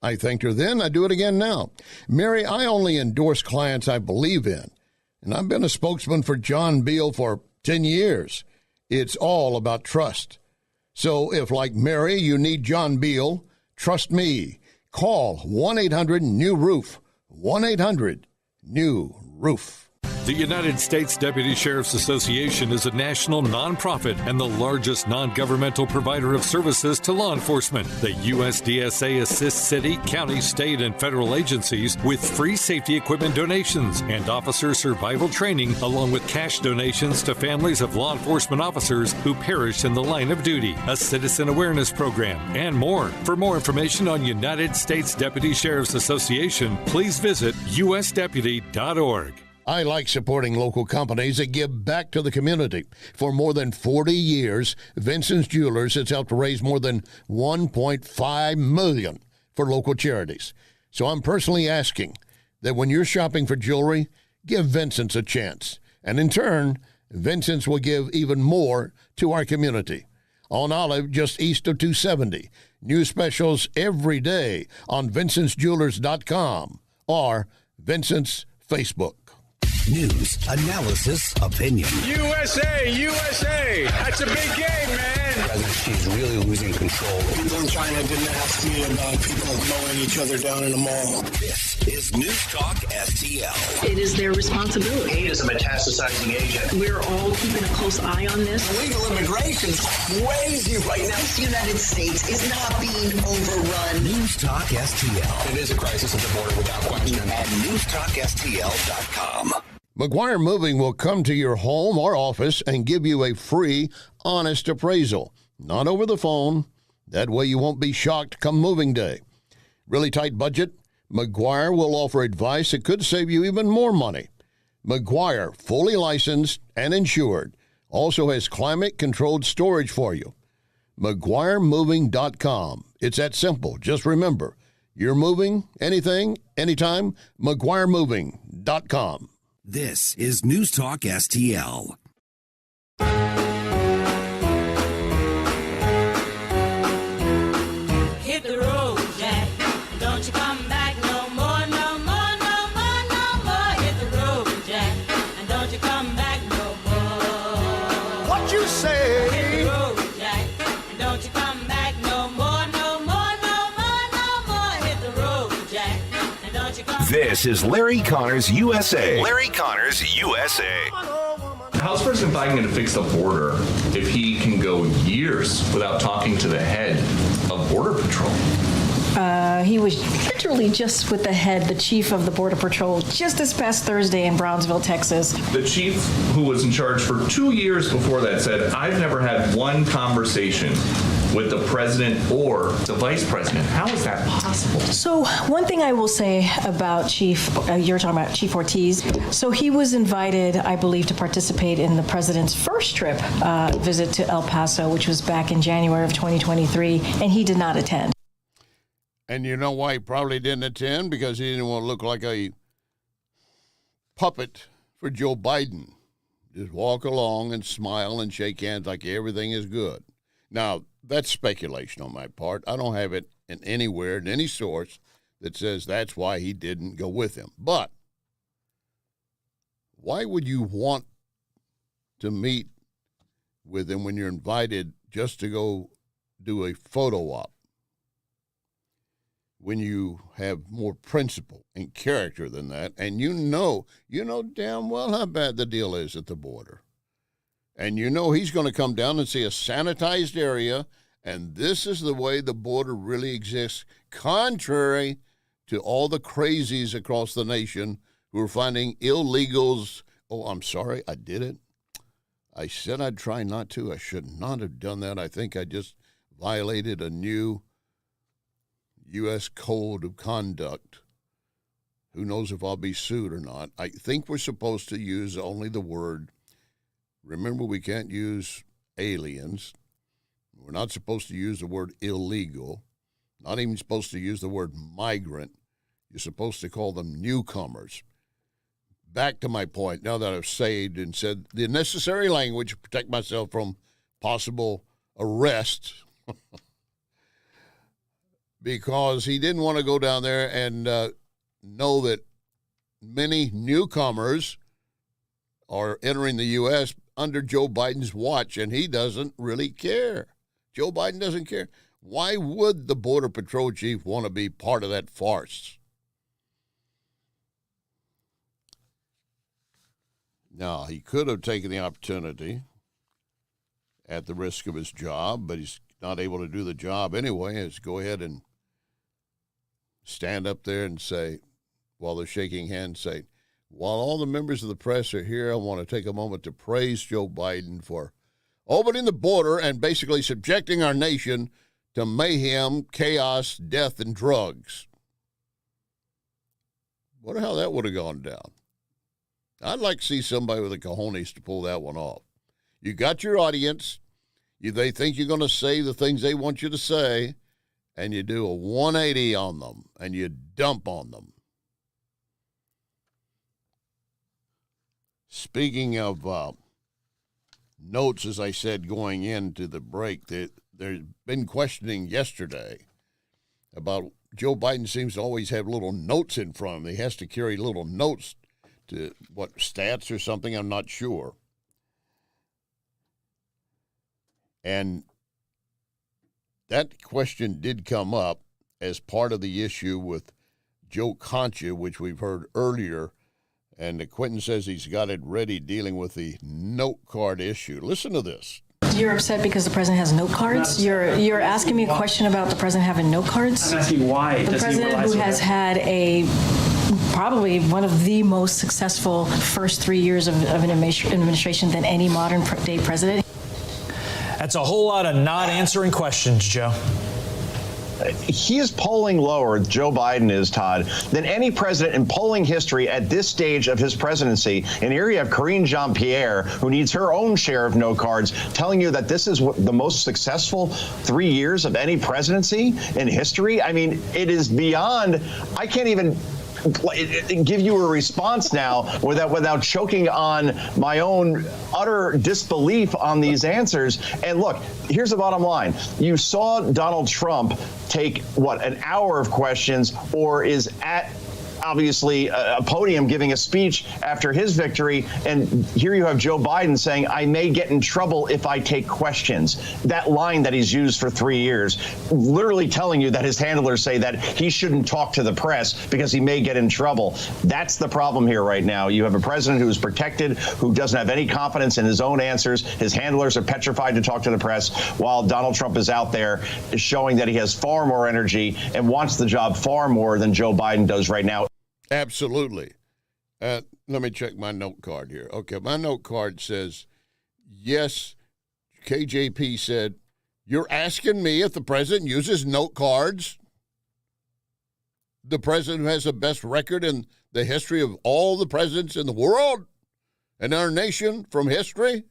I thanked her then. I do it again now. Mary, I only endorse clients I believe in, and I've been a spokesman for John Beal for 10 years. It's all about trust. So if, like Mary, you need John Beal, Trust me. Call 1-800-NEW-ROOF. 1-800-NEW-ROOF. The United States Deputy Sheriff's Association is a national nonprofit and the largest non-governmental provider of services to law enforcement. The USDSA assists city, county, state, and federal agencies with free safety equipment donations and officer survival training, along with cash donations to families of law enforcement officers who perished in the line of duty, a citizen awareness program, and more. For more information on United States Deputy Sheriff's Association, please visit usdeputy.org. I like supporting local companies that give back to the community. For more than 40 years, Vincent's Jewelers has helped raise more than $1.5 million for local charities. So I'm personally asking that when you're shopping for jewelry, give Vincent's a chance. And in turn, Vincent's will give even more to our community. On Olive, just east of 270. New specials every day on vincentsjewelers.com or Vincent's Facebook. News, analysis, opinion. USA, USA! That's a big game, man! President Xi's really losing control. People in China didn't ask me about people mowing each other down in the mall. This is News Talk STL. It is their responsibility. He is a metastasizing agent. We're all keeping a close eye on this. Illegal immigration is crazy right now. The United States is not being overrun. News Talk STL. It is a crisis at the border without question. At newstalkstl.com. McGuire Moving will come to your home or office and give you a free, honest appraisal. Not over the phone. That way you won't be shocked come moving day. Really tight budget? McGuire will offer advice that could save you even more money. McGuire, fully licensed and insured, also has climate-controlled storage for you. McGuireMoving.com. It's that simple. Just remember, you're moving, anything, anytime, McGuireMoving.com. This is News Talk STL. Hit the road, Jack. Don't you come back no more, no more, no more, no more. Hit the road, Jack. And don't you come back no more. What you say? Hit the road, Jack. And don't you come back no more, no more, no more, no more. Hit the road, Jack. And don't you come This is Larry Connors USA. Larry Connors USA. How's President Biden going to fix the border if he can go years without talking to the head of Border Patrol? He was literally just with the chief of the Border Patrol, just this past Thursday in Brownsville, Texas. The chief, who was in charge for 2 years before that, said, I've never had one conversation with the president or the vice president. How is that possible? So one thing I will say about Chief, you're talking about Chief Ortiz. So he was invited, I believe, to participate in the president's first trip visit to El Paso, which was back in January of 2023, and he did not attend. And you know why he probably didn't attend? Because he didn't want to look like a puppet for Joe Biden. Just walk along and smile and shake hands like everything is good. Now, that's speculation on my part. I don't have it in anywhere, in any source, that says that's why he didn't go with him. But why would you want to meet with him when you're invited just to go do a photo op? When you have more principle and character than that, and you know damn well how bad the deal is at the border. And you know he's going to come down and see a sanitized area, and this is the way the border really exists, contrary to all the crazies across the nation who are finding illegals. Oh, I'm sorry, I did it. I said I'd try not to. I should not have done that. I think I just violated a new U.S. Code of Conduct. Who knows if I'll be sued or not. I think we're supposed to use only the word. Remember, we can't use aliens. We're not supposed to use the word illegal. Not even supposed to use the word migrant. You're supposed to call them newcomers. Back to my point, now that I've saved and said the necessary language to protect myself from possible arrest, because he didn't want to go down there and know that many newcomers are entering the U.S. under Joe Biden's watch, and he doesn't really care. Joe Biden doesn't care. Why would the Border Patrol chief want to be part of that farce? Now, he could have taken the opportunity at the risk of his job, but he's not able to do the job anyway. Is go ahead and stand up there and say, while they're shaking hands, say, while all the members of the press are here, I want to take a moment to praise Joe Biden for opening the border and basically subjecting our nation to mayhem, chaos, death, and drugs. Wonder how that would have gone down. I'd like to see somebody with the cojones to pull that one off. You got your audience. They think you're going to say the things they want you to say, and you do a 180 on them, and you dump on them. Speaking of notes, as I said, going into the break, there's been questioning yesterday about Joe Biden seems to always have little notes in front of him. He has to carry little notes to, what, stats or something? I'm not sure. And that question did come up as part of the issue with Joe Concha, which we've heard earlier. And Quentin says he's got it ready dealing with the note card issue. Listen to this. You're upset because the president has note cards? You're asking me a question about the president having note cards? I'm asking why. The president who has had probably one of the most successful first 3 years of an administration than any modern day president. That's a whole lot of not answering questions, Joe. He is polling lower, Joe Biden is, Todd, than any president in polling history at this stage of his presidency. And here you have Karine Jean-Pierre, who needs her own share of no cards, telling you that this is the most successful 3 years of any presidency in history. I mean, it is beyond, I can't even give you a response now without choking on my own utter disbelief on these answers. And look, here's the bottom line. You saw Donald Trump take, an hour of questions, or is at obviously a podium giving a speech after his victory. And here you have Joe Biden saying, I may get in trouble if I take questions. That line that he's used for 3 years, literally telling you that his handlers say that he shouldn't talk to the press because he may get in trouble. That's the problem here right now. You have a president who is protected, who doesn't have any confidence in his own answers. His handlers are petrified to talk to the press, while Donald Trump is out there showing that he has far more energy and wants the job far more than Joe Biden does right now. Absolutely. Let me check my note card here. Okay, my note card says, yes, KJP said, you're asking me if the president uses note cards? The president who has the best record in the history of all the presidents in the world and our nation from history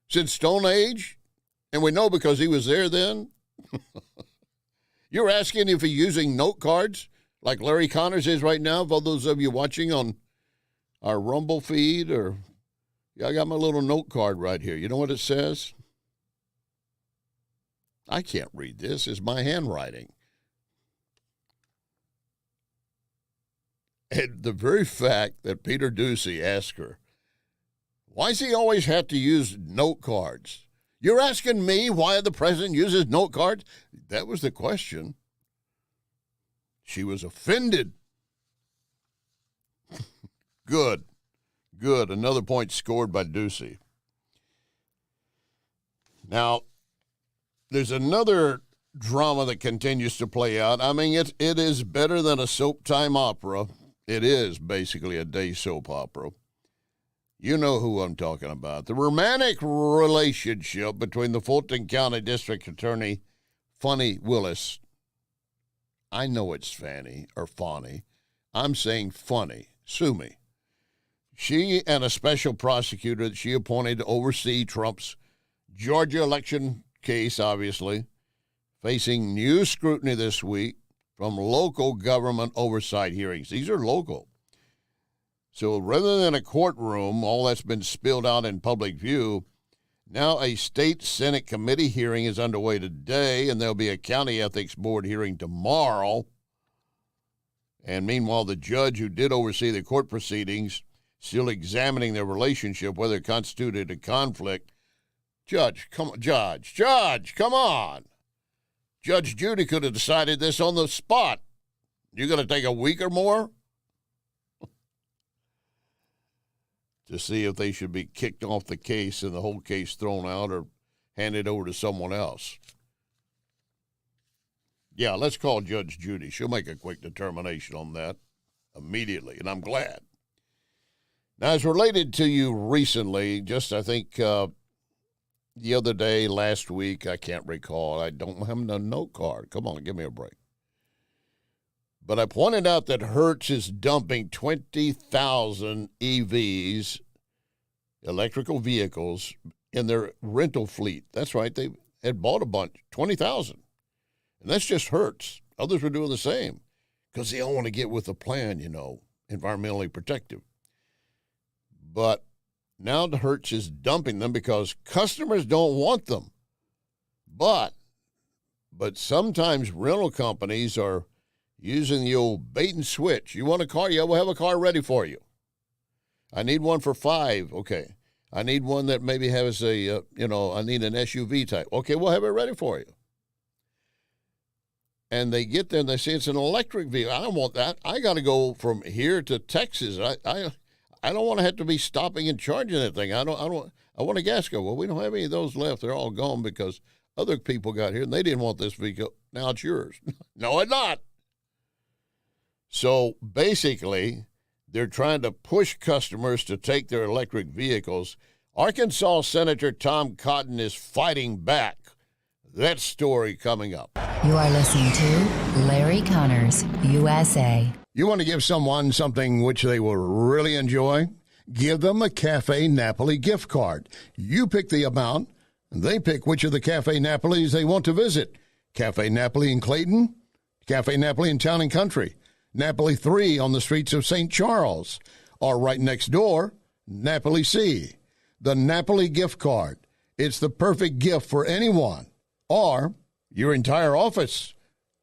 since Stone Age? And we know because he was there then. You're asking if he's using note cards? Like Larry Connors is right now, for those of you watching on our Rumble feed, or I got my little note card right here. You know what it says? I can't read this. It's my handwriting. And the very fact that Peter Doocy asked her, why does he always have to use note cards? You're asking me why the president uses note cards? That was the question. She was offended. Good. Another point scored by Doocy. Now, there's another drama that continues to play out. I mean, it is better than a soap time opera. It is basically a day soap opera. You know who I'm talking about. The romantic relationship between the Fulton County District Attorney, Fani Willis. I know it's Fanny or Fani. I'm saying funny. Sue me. She and a special prosecutor that she appointed to oversee Trump's Georgia election case, obviously, facing new scrutiny this week from local government oversight hearings. These are local. So rather than a courtroom, all that's been spilled out in public view, now a state Senate committee hearing is underway today, and there'll be a county ethics board hearing tomorrow. And meanwhile, the judge who did oversee the court proceedings still examining their relationship, whether it constituted a conflict. Judge, come on. Judge Judy could have decided this on the spot. You're going to take a week or more to see if they should be kicked off the case and the whole case thrown out or handed over to someone else. Yeah, let's call Judge Judy. She'll make a quick determination on that immediately, and I'm glad. Now, as related to you recently, just I think the other day, last week, I can't recall. I don't have a note card. Come on, give me a break. But I pointed out that Hertz is dumping 20,000 EVs, electrical vehicles, in their rental fleet. That's right. They had bought a bunch, 20,000. And that's just Hertz. Others were doing the same because they all want to get with the plan, environmentally protective. But now the Hertz is dumping them because customers don't want them. But sometimes rental companies are using the old bait and switch. You want a car? Yeah, we'll have a car ready for you. I need one for 5. Okay. I need one that maybe has I need an SUV type. Okay, we'll have it ready for you. And they get there and they say it's an electric vehicle. I don't want that. I got to go from here to Texas. I don't want to have to be stopping and charging that thing. I want a gas car. Well, we don't have any of those left. They're all gone because other people got here and they didn't want this vehicle. Now it's yours. No, it's not. So basically, they're trying to push customers to take their electric vehicles. Arkansas Senator Tom Cotton is fighting back. That story coming up. You are listening to Larry Connors, USA. You want to give someone something which they will really enjoy? Give them a Cafe Napoli gift card. You pick the amount, and they pick which of the Cafe Napolis they want to visit. Cafe Napoli in Clayton, Cafe Napoli in Town and Country, Napoli 3 on the streets of St. Charles, or right next door, Napoli C. The Napoli gift card. It's the perfect gift for anyone, or your entire office.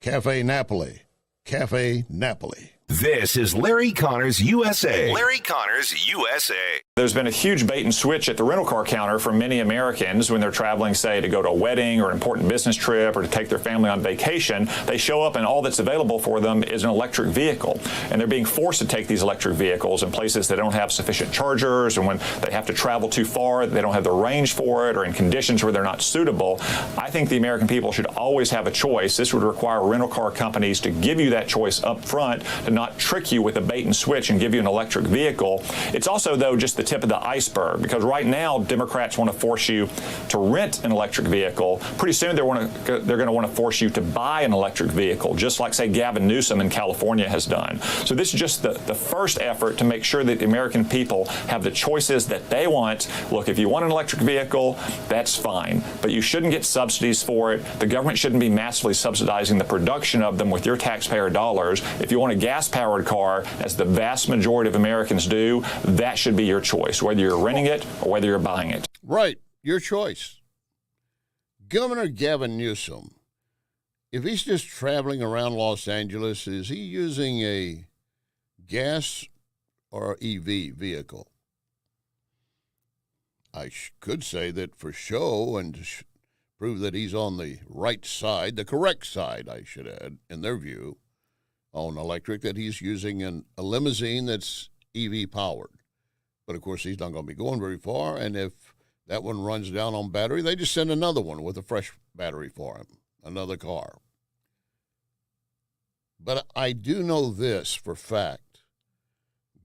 Cafe Napoli. Cafe Napoli. This is Larry Connors USA. Larry Connors USA. There's been a huge bait and switch at the rental car counter for many Americans when they're traveling, say, to go to a wedding or an important business trip or to take their family on vacation. They show up and all that's available for them is an electric vehicle. And they're being forced to take these electric vehicles in places that don't have sufficient chargers, and when they have to travel too far, they don't have the range for it, or in conditions where they're not suitable. I think the American people should always have a choice. This would require rental car companies to give you that choice up front, to not trick you with a bait and switch and give you an electric vehicle. It's also, though, just the tip of the iceberg, because right now Democrats want to force you to rent an electric vehicle. Pretty soon they're going to want to force you to buy an electric vehicle, just like, say, Gavin Newsom in California has done. So this is just the first effort to make sure that the American people have the choices that they want. Look, if you want an electric vehicle, that's fine, but you shouldn't get subsidies for it. The government shouldn't be massively subsidizing the production of them with your taxpayer dollars. If you want a gas-powered car, as the vast majority of Americans do, that should be your choice, whether you're renting it or whether you're buying it. Right, your choice. Governor Gavin Newsom, if he's just traveling around Los Angeles, is he using a gas or EV vehicle? I could say that for show and to prove that he's on the right side, the correct side, I should add, in their view, on electric, that he's using a limousine that's EV powered. But, of course, he's not going to be going very far, and if that one runs down on battery, they just send another one with a fresh battery for him, another car. But I do know this for fact.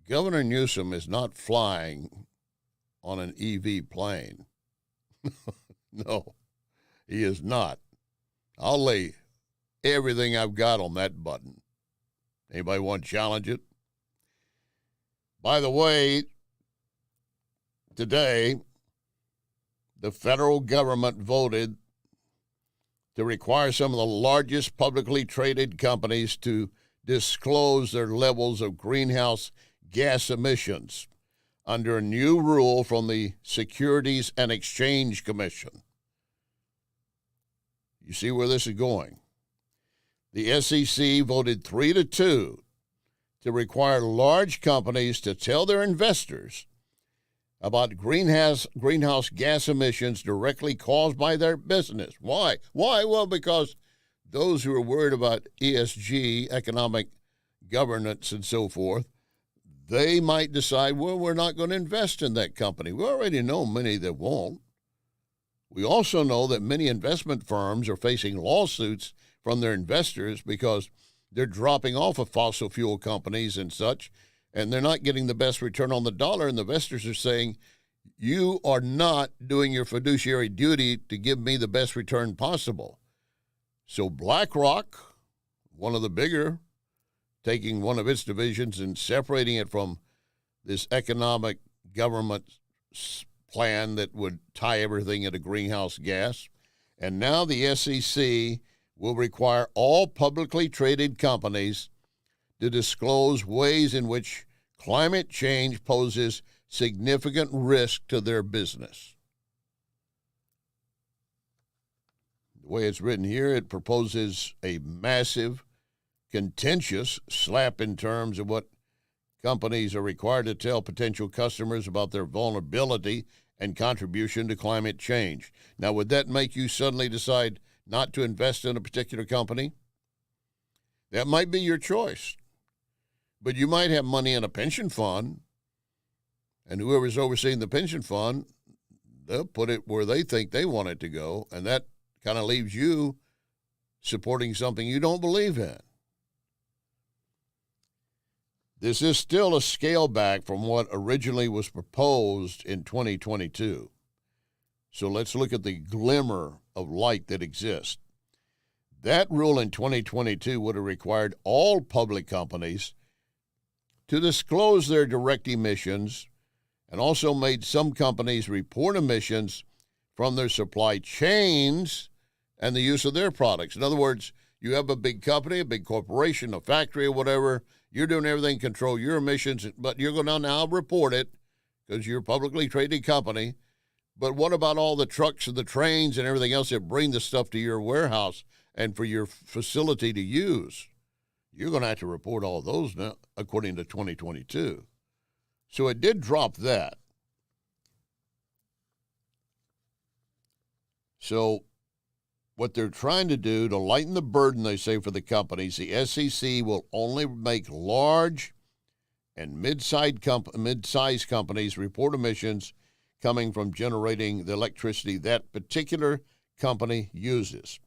Governor Newsom is not flying on an EV plane. No, he is not. I'll lay everything I've got on that button. Anybody want to challenge it? By the way, today, the federal government voted to require some of the largest publicly traded companies to disclose their levels of greenhouse gas emissions under a new rule from the Securities and Exchange Commission. You see where this is going? The SEC voted 3-2 to require large companies to tell their investors about greenhouse gas emissions directly caused by their business. Why? Well, because those who are worried about ESG, economic governance, and so forth, they might decide, well, we're not going to invest in that company. We already know many that won't. We also know that many investment firms are facing lawsuits from their investors because they're dropping off of fossil fuel companies and such, and they're not getting the best return on the dollar, and the investors are saying, you are not doing your fiduciary duty to give me the best return possible. So BlackRock, one of the bigger, taking one of its divisions and separating it from this economic government plan that would tie everything into greenhouse gas. And now the SEC will require all publicly traded companies to disclose ways in which climate change poses significant risk to their business. The way it's written here, it proposes a massive, contentious slap in terms of what companies are required to tell potential customers about their vulnerability and contribution to climate change. Now, would that make you suddenly decide not to invest in a particular company? That might be your choice. But you might have money in a pension fund, and whoever's overseeing the pension fund, they'll put it where they think they want it to go, and that kind of leaves you supporting something you don't believe in. This is still a scale back from what originally was proposed in 2022. So let's look at the glimmer of light that exists. That rule in 2022 would have required all public companies to disclose their direct emissions and also made some companies report emissions from their supply chains and the use of their products. In other words, you have a big company, a big corporation, a factory or whatever. You're doing everything to control your emissions, but you're going to now report it because you're a publicly traded company. But what about all the trucks and the trains and everything else that bring the stuff to your warehouse and for your facility to use? You're going to have to report all those now, according to 2022. So it did drop that. So what they're trying to do to lighten the burden, they say, for the companies, the SEC will only make large and mid-sized companies report emissions coming from generating the electricity that particular company uses.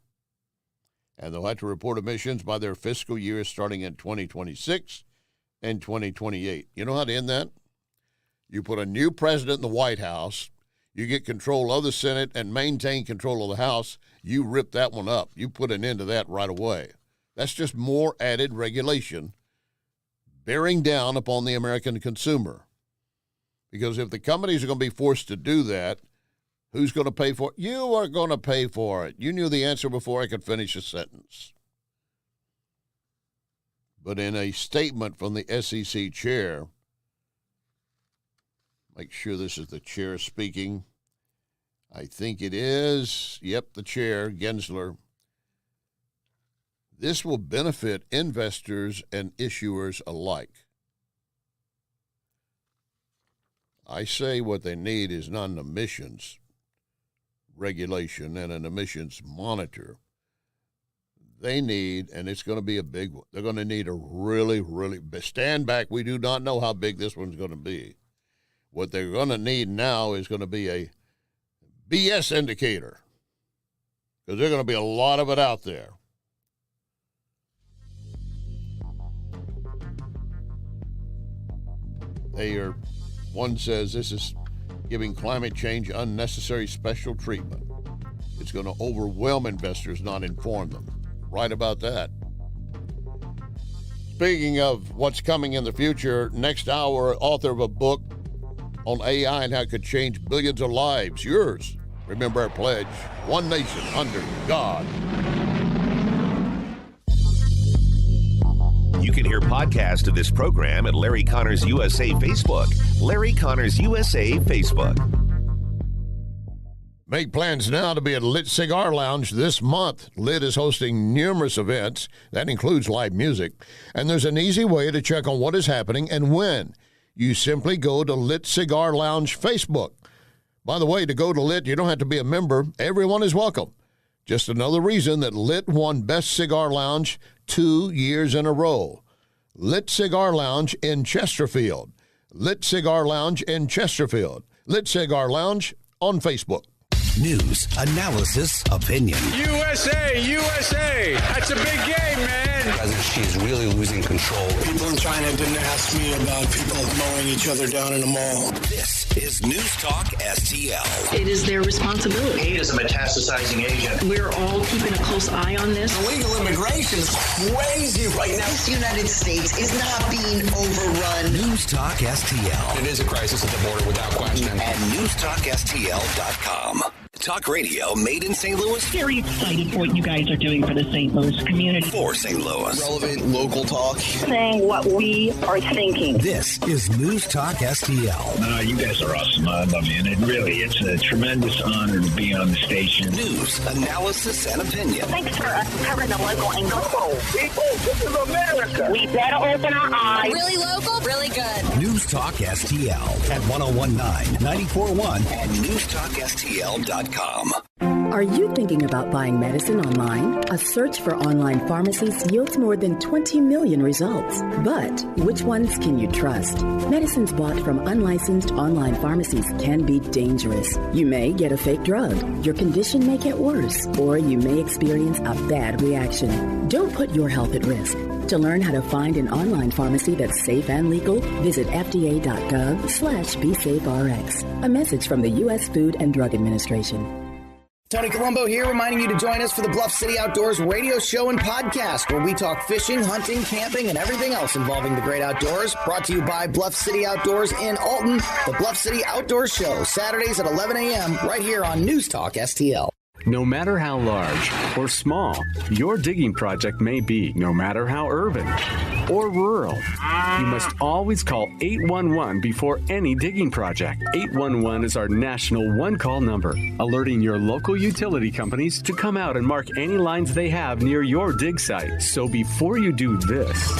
And they'll have to report emissions by their fiscal years starting in 2026 and 2028. You know how to end that? You put a new president in the White House, you get control of the Senate and maintain control of the House, you rip that one up. You put an end to that right away. That's just more added regulation bearing down upon the American consumer. Because if the companies are going to be forced to do that, who's going to pay for it? You are going to pay for it. You knew the answer before I could finish a sentence. But in a statement from the SEC chair, make sure this is the chair speaking. I think it is. Yep, the chair, Gensler. This will benefit investors and issuers alike. I say what they need is not an emissions regulation and an emissions monitor. They need, and it's going to be a big one, they're going to need a really, really, stand back. We do not know how big this one's going to be. What they're going to need now is going to be a BS indicator, because there's going to be a lot of it out there. One says this is giving climate change unnecessary special treatment. It's going to overwhelm investors, not inform them. Right about that. Speaking of what's coming in the future, next hour, author of a book on AI and how it could change billions of lives. Yours. Remember our pledge, one nation under God. You can hear podcasts of this program at Larry Connors USA Facebook. Larry Connors USA Facebook. Make plans now to be at Lit Cigar Lounge this month. Lit is hosting numerous events. That includes live music. And there's an easy way to check on what is happening and when. You simply go to Lit Cigar Lounge Facebook. By the way, to go to Lit, you don't have to be a member. Everyone is welcome. Just another reason that Lit won Best Cigar Lounge 2 years in a row. Lit Cigar Lounge in Chesterfield. Lit Cigar Lounge in Chesterfield. Lit Cigar Lounge on Facebook. News, analysis, opinion. USA, USA. That's a big game, man. President Xi is really losing control. People in China didn't ask me about people mowing each other down in the mall. This is News Talk STL. It is their responsibility. Hate is a metastasizing agent. We're all keeping a close eye on this. Illegal immigration is crazy right now. This United States is not being overrun. News Talk STL. It is a crisis at the border without question. At newstalkstl.com. Talk radio made in St. Louis. Very excited for what you guys are doing for the St. Louis community. For St. Louis. Relevant local talk. Saying what we are thinking. This is News Talk STL. You guys are awesome. I love you. And it's a tremendous honor to be on the station. News, analysis, and opinion. Thanks for covering the local angle. People, this is America. We better open our eyes. Really local, really good. News Talk STL at 1019, 94.1 and newstalkstl.com. Are you thinking about buying medicine online? A search for online pharmacies yields more than 20 million results. But which ones can you trust? Medicines bought from unlicensed online pharmacies can be dangerous. You may get a fake drug, your condition may get worse, or you may experience a bad reaction. Don't put your health at risk. To learn how to find an online pharmacy that's safe and legal, visit fda.gov/BeSafeRx. A message from the U.S. Food and Drug Administration. Tony Colombo here, reminding you to join us for the Bluff City Outdoors radio show and podcast, where we talk fishing, hunting, camping, and everything else involving the great outdoors. Brought to you by Bluff City Outdoors in Alton, the Bluff City Outdoors Show, Saturdays at 11 a.m. right here on News Talk STL. No matter how large or small your digging project may be, no matter how urban or rural, you must always call 811 before any digging project. 811 is our national one-call number, alerting your local utility companies to come out and mark any lines they have near your dig site. So before you do this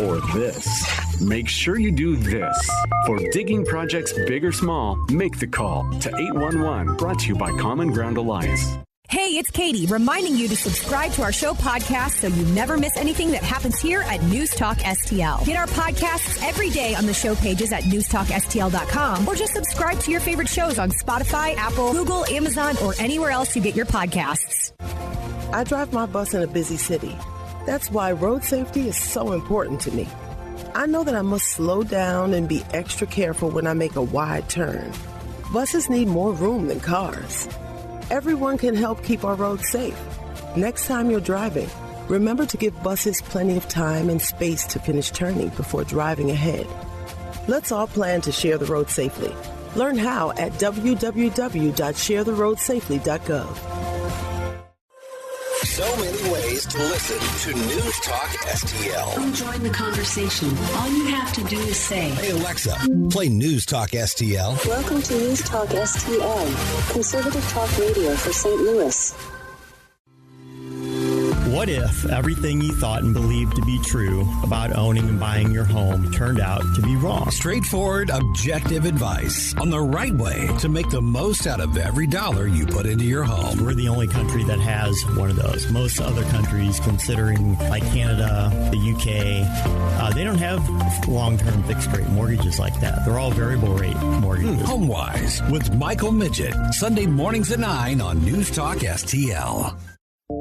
or this, make sure you do this. For digging projects big or small, make the call to 811. Brought to you by Common Ground Alliance. Hey, it's Katie, reminding you to subscribe to our show podcast so you never miss anything that happens here at News Talk STL. Get our podcasts every day on the show pages at newstalkstl.com, or just subscribe to your favorite shows on Spotify, Apple, Google, Amazon, or anywhere else you get your podcasts. I drive my bus in a busy city. That's why road safety is so important to me. I know that I must slow down and be extra careful when I make a wide turn. Buses need more room than cars. Everyone can help keep our roads safe. Next time you're driving, remember to give buses plenty of time and space to finish turning before driving ahead. Let's all plan to share the road safely. Learn how at www.sharetheroadsafely.gov. So many ways to listen to News Talk STL. Come join the conversation. All you have to do is say, Hey Alexa, play News Talk STL. Welcome to News Talk STL, conservative talk radio for St. Louis. What if everything you thought and believed to be true about owning and buying your home turned out to be wrong? Straightforward, objective advice on the right way to make the most out of every dollar you put into your home. We're the only country that has one of those. Most other countries, considering like Canada, the UK, they don't have long-term fixed-rate mortgages like that. They're all variable-rate mortgages. HomeWise with Michael Midget, Sunday mornings at 9 on News Talk STL.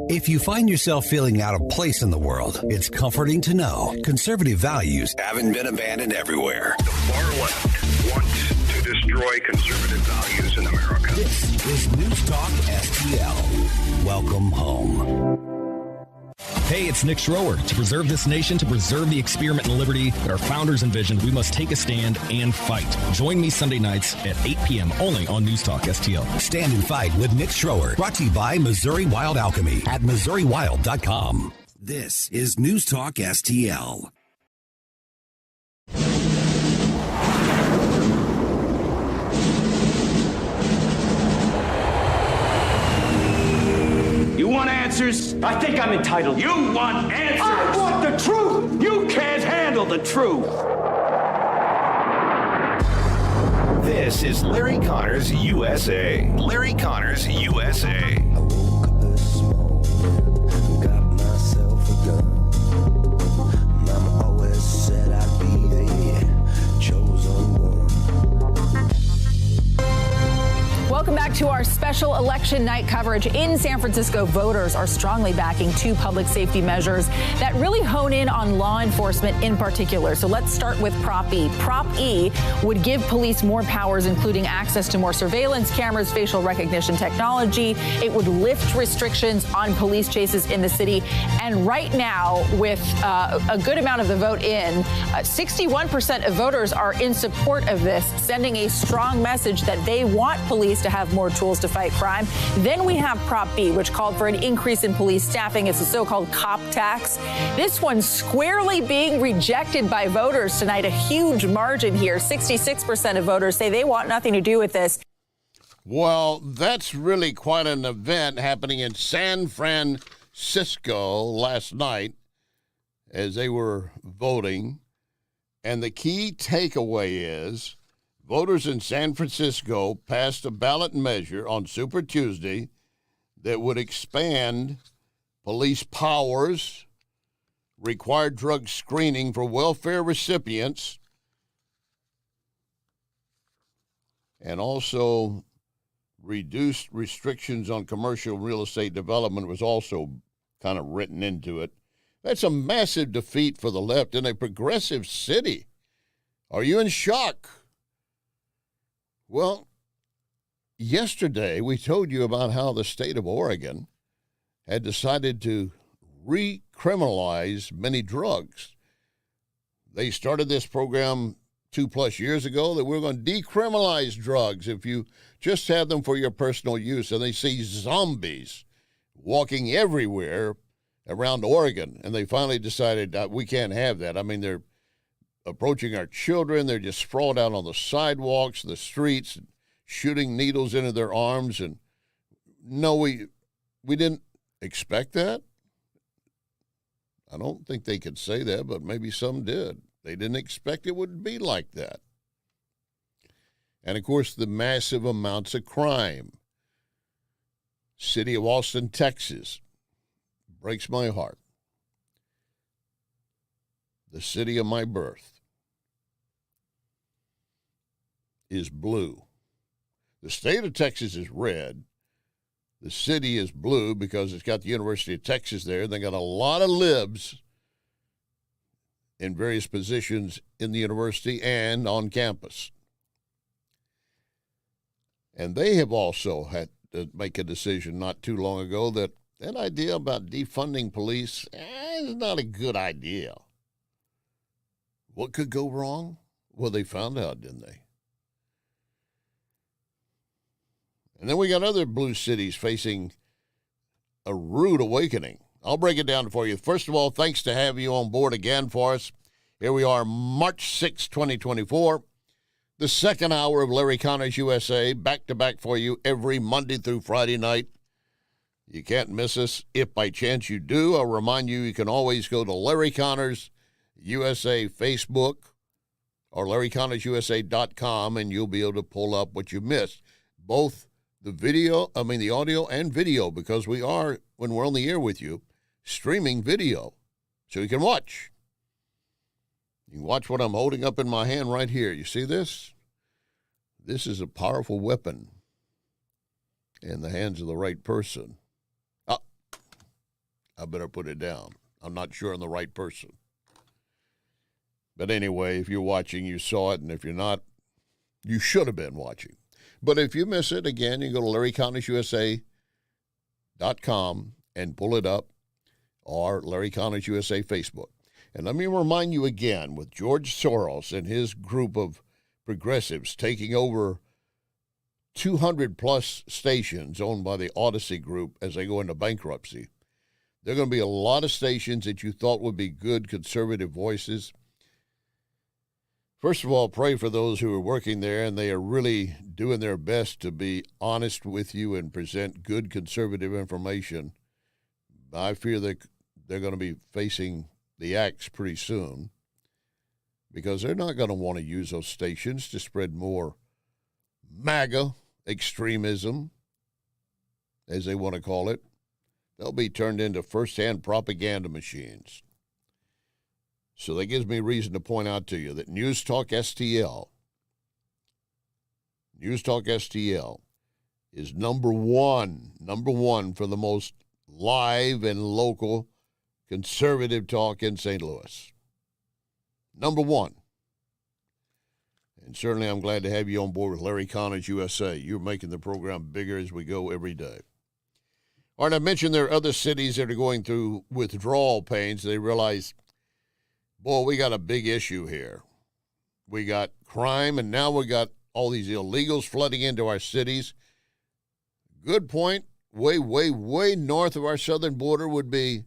If you find yourself feeling out of place in the world, it's comforting to know conservative values haven't been abandoned everywhere. The far left wants to destroy conservative values in America. This is News Talk STL. Welcome home. Hey, it's Nick Schroer. To preserve this nation, to preserve the experiment in liberty that our founders envisioned, we must take a stand and fight. Join me Sunday nights at 8 p.m. only on News Talk STL. Stand and fight with Nick Schroer. Brought to you by Missouri Wild Alchemy at MissouriWild.com. This is News Talk STL. You want answers? I think I'm entitled. You want answers? I want the truth! You can't handle the truth! This is Larry Connors USA. Larry Connors USA. election night coverage in San Francisco. Voters are strongly backing two public safety measures that really hone in on law enforcement in particular. So let's start with Prop E. Prop E would give police more powers, including access to more surveillance cameras, facial recognition technology. It would lift restrictions on police chases in the city. And right now, with a good amount of the vote in, 61% of voters are in support of this, sending a strong message that they want police to have more tools to fight crime. Then we have Prop B, which called for an increase in police staffing. It's a so-called cop tax. This one's squarely being rejected by voters tonight, a huge margin here. 66% of voters say they want nothing to do with this. Well, that's really quite an event happening in San Francisco last night as they were voting. And the key takeaway is voters in San Francisco passed a ballot measure on Super Tuesday that would expand police powers, require drug screening for welfare recipients, and also reduced restrictions on commercial real estate development was also kind of written into it. That's a massive defeat for the left in a progressive city. Are you in shock? Well, yesterday we told you about how the state of Oregon had decided to recriminalize many drugs. They started this program 2+ years ago that we're going to decriminalize drugs if you just have them for your personal use. And they see zombies walking everywhere around Oregon, and they finally decided we can't have that. I mean, they're approaching our children. They're just sprawled out on the sidewalks, the streets, shooting needles into their arms. And no, we didn't expect that. I don't think they could say that, but maybe some did. They didn't expect it would be like that. And, of course, the massive amounts of crime. City of Austin, Texas. Breaks my heart. The city of my birth is blue. The state of Texas is red. The city is blue because it's got the University of Texas there. They got a lot of libs in various positions in the university and on campus. And they have also had to make a decision not too long ago that idea about defunding police is not a good idea. What could go wrong? Well, they found out, didn't they? And then we got other blue cities facing a rude awakening. I'll break it down for you. First of all, thanks to have you on board again for us. Here we are, March 6, 2024. The second hour of Larry Connors USA, back-to-back for you every Monday through Friday night. You can't miss us. If by chance you do, I'll remind you can always go to Larry Connors USA Facebook or LarryConnersUSA.com, and you'll be able to pull up what you missed. Both the audio and video, because we are, when we're on the air with you, streaming video. So you can watch. You can watch what I'm holding up in my hand right here. You see this? This is a powerful weapon in the hands of the right person. I better put it down. I'm not sure I'm the right person. But anyway, if you're watching, you saw it, and if you're not, you should have been watching. But if you miss it, again, you can go to LarryConnersUSA.com and pull it up, or Larry Connors USA Facebook. And let me remind you again, with George Soros and his group of progressives taking over 200-plus stations owned by the Odyssey Group as they go into bankruptcy, there are going to be a lot of stations that you thought would be good conservative voices. First of all, pray for those who are working there, and they are really doing their best to be honest with you and present good conservative information. I fear that they're going to be facing the axe pretty soon because they're not going to want to use those stations to spread more MAGA extremism, as they want to call it. They'll be turned into first-hand propaganda machines. So that gives me reason to point out to you that News Talk STL is number one for the most live and local conservative talk in St. Louis. Number one. And certainly I'm glad to have you on board with Larry Conners USA. You're making the program bigger as we go every day. All right, I mentioned there are other cities that are going through withdrawal pains. They realize, boy, we got a big issue here. We got crime, and now we got all these illegals flooding into our cities. Good point. Way, way, way north of our southern border would be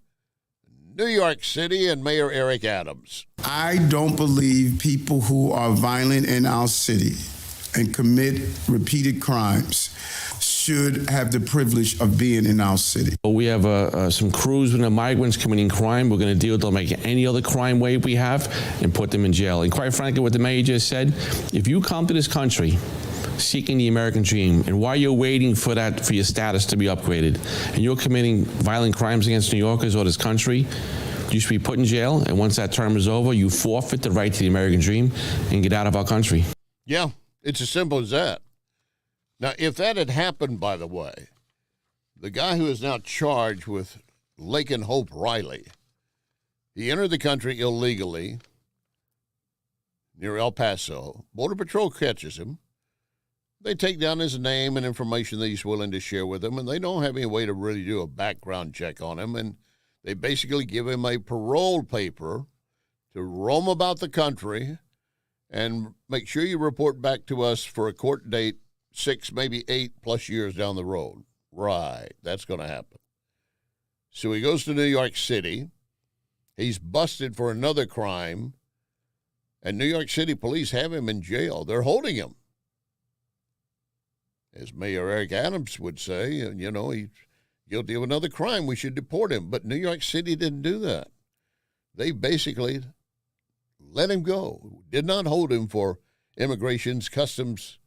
New York City and Mayor Eric Adams. I don't believe people who are violent in our city and commit repeated crimes should have the privilege of being in our city. We have some crews with the migrants committing crime. We're going to deal with them like any other crime wave we have and put them in jail. And quite frankly, what the mayor just said, if you come to this country seeking the American dream, and while you're waiting for your status to be upgraded, and you're committing violent crimes against New Yorkers or this country, you should be put in jail, and once that term is over, you forfeit the right to the American dream and get out of our country. Yeah, it's as simple as that. Now, if that had happened, by the way, the guy who is now charged with Laken Hope Riley, he entered the country illegally near El Paso. Border Patrol catches him. They take down his name and information that he's willing to share with them, and they don't have any way to really do a background check on him, and they basically give him a parole paper to roam about the country and make sure you report back to us for a court date 6, maybe 8+ years down the road. Right, that's going to happen. So he goes to New York City. He's busted for another crime, and New York City police have him in jail. They're holding him. As Mayor Eric Adams would say, he's guilty of another crime. We should deport him. But New York City didn't do that. They basically let him go, did not hold him for immigration's customs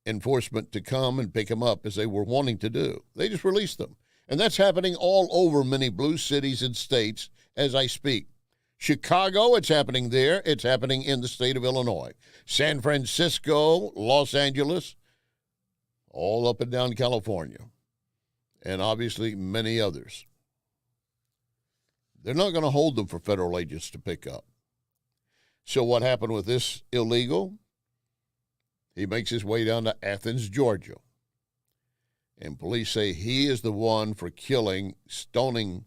enforcement to come and pick him up as they were wanting to do. They just released them. And that's happening all over many blue cities and states as I speak. Chicago, it's happening there. It's happening in the state of Illinois. San Francisco, Los Angeles, all up and down California, and obviously many others. They're not going to hold them for federal agents to pick up. So what happened with this illegal? He makes his way down to Athens, Georgia. And police say he is the one for killing, stoning,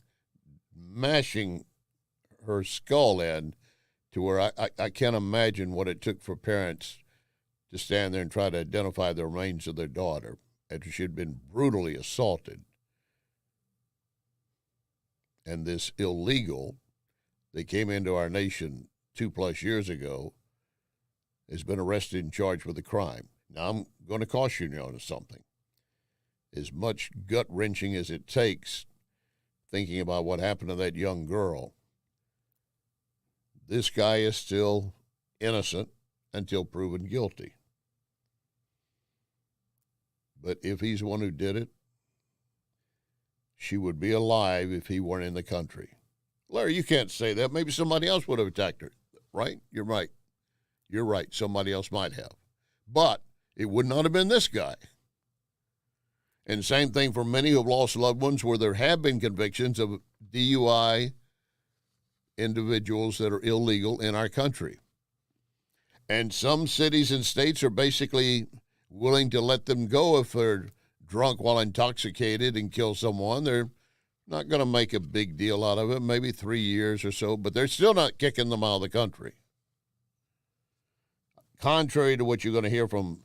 mashing her skull in to where I can't imagine what it took for parents to stand there and try to identify the remains of their daughter after she had been brutally assaulted. And this illegal that came into our nation 2+ years ago has been arrested and charged with a crime. Now, I'm going to caution you on something. As much gut-wrenching as it takes thinking about what happened to that young girl, this guy is still innocent until proven guilty. But if he's the one who did it, she would be alive if he weren't in the country. Larry, you can't say that. Maybe somebody else would have attacked her, right? You're right. You're right. Somebody else might have. But it would not have been this guy. And same thing for many who have lost loved ones where there have been convictions of DUI individuals that are illegal in our country. And some cities and states are basically willing to let them go if they're drunk while intoxicated and kill someone. They're not going to make a big deal out of it, maybe 3 years or so, but they're still not kicking them out of the country. Contrary to what you're going to hear from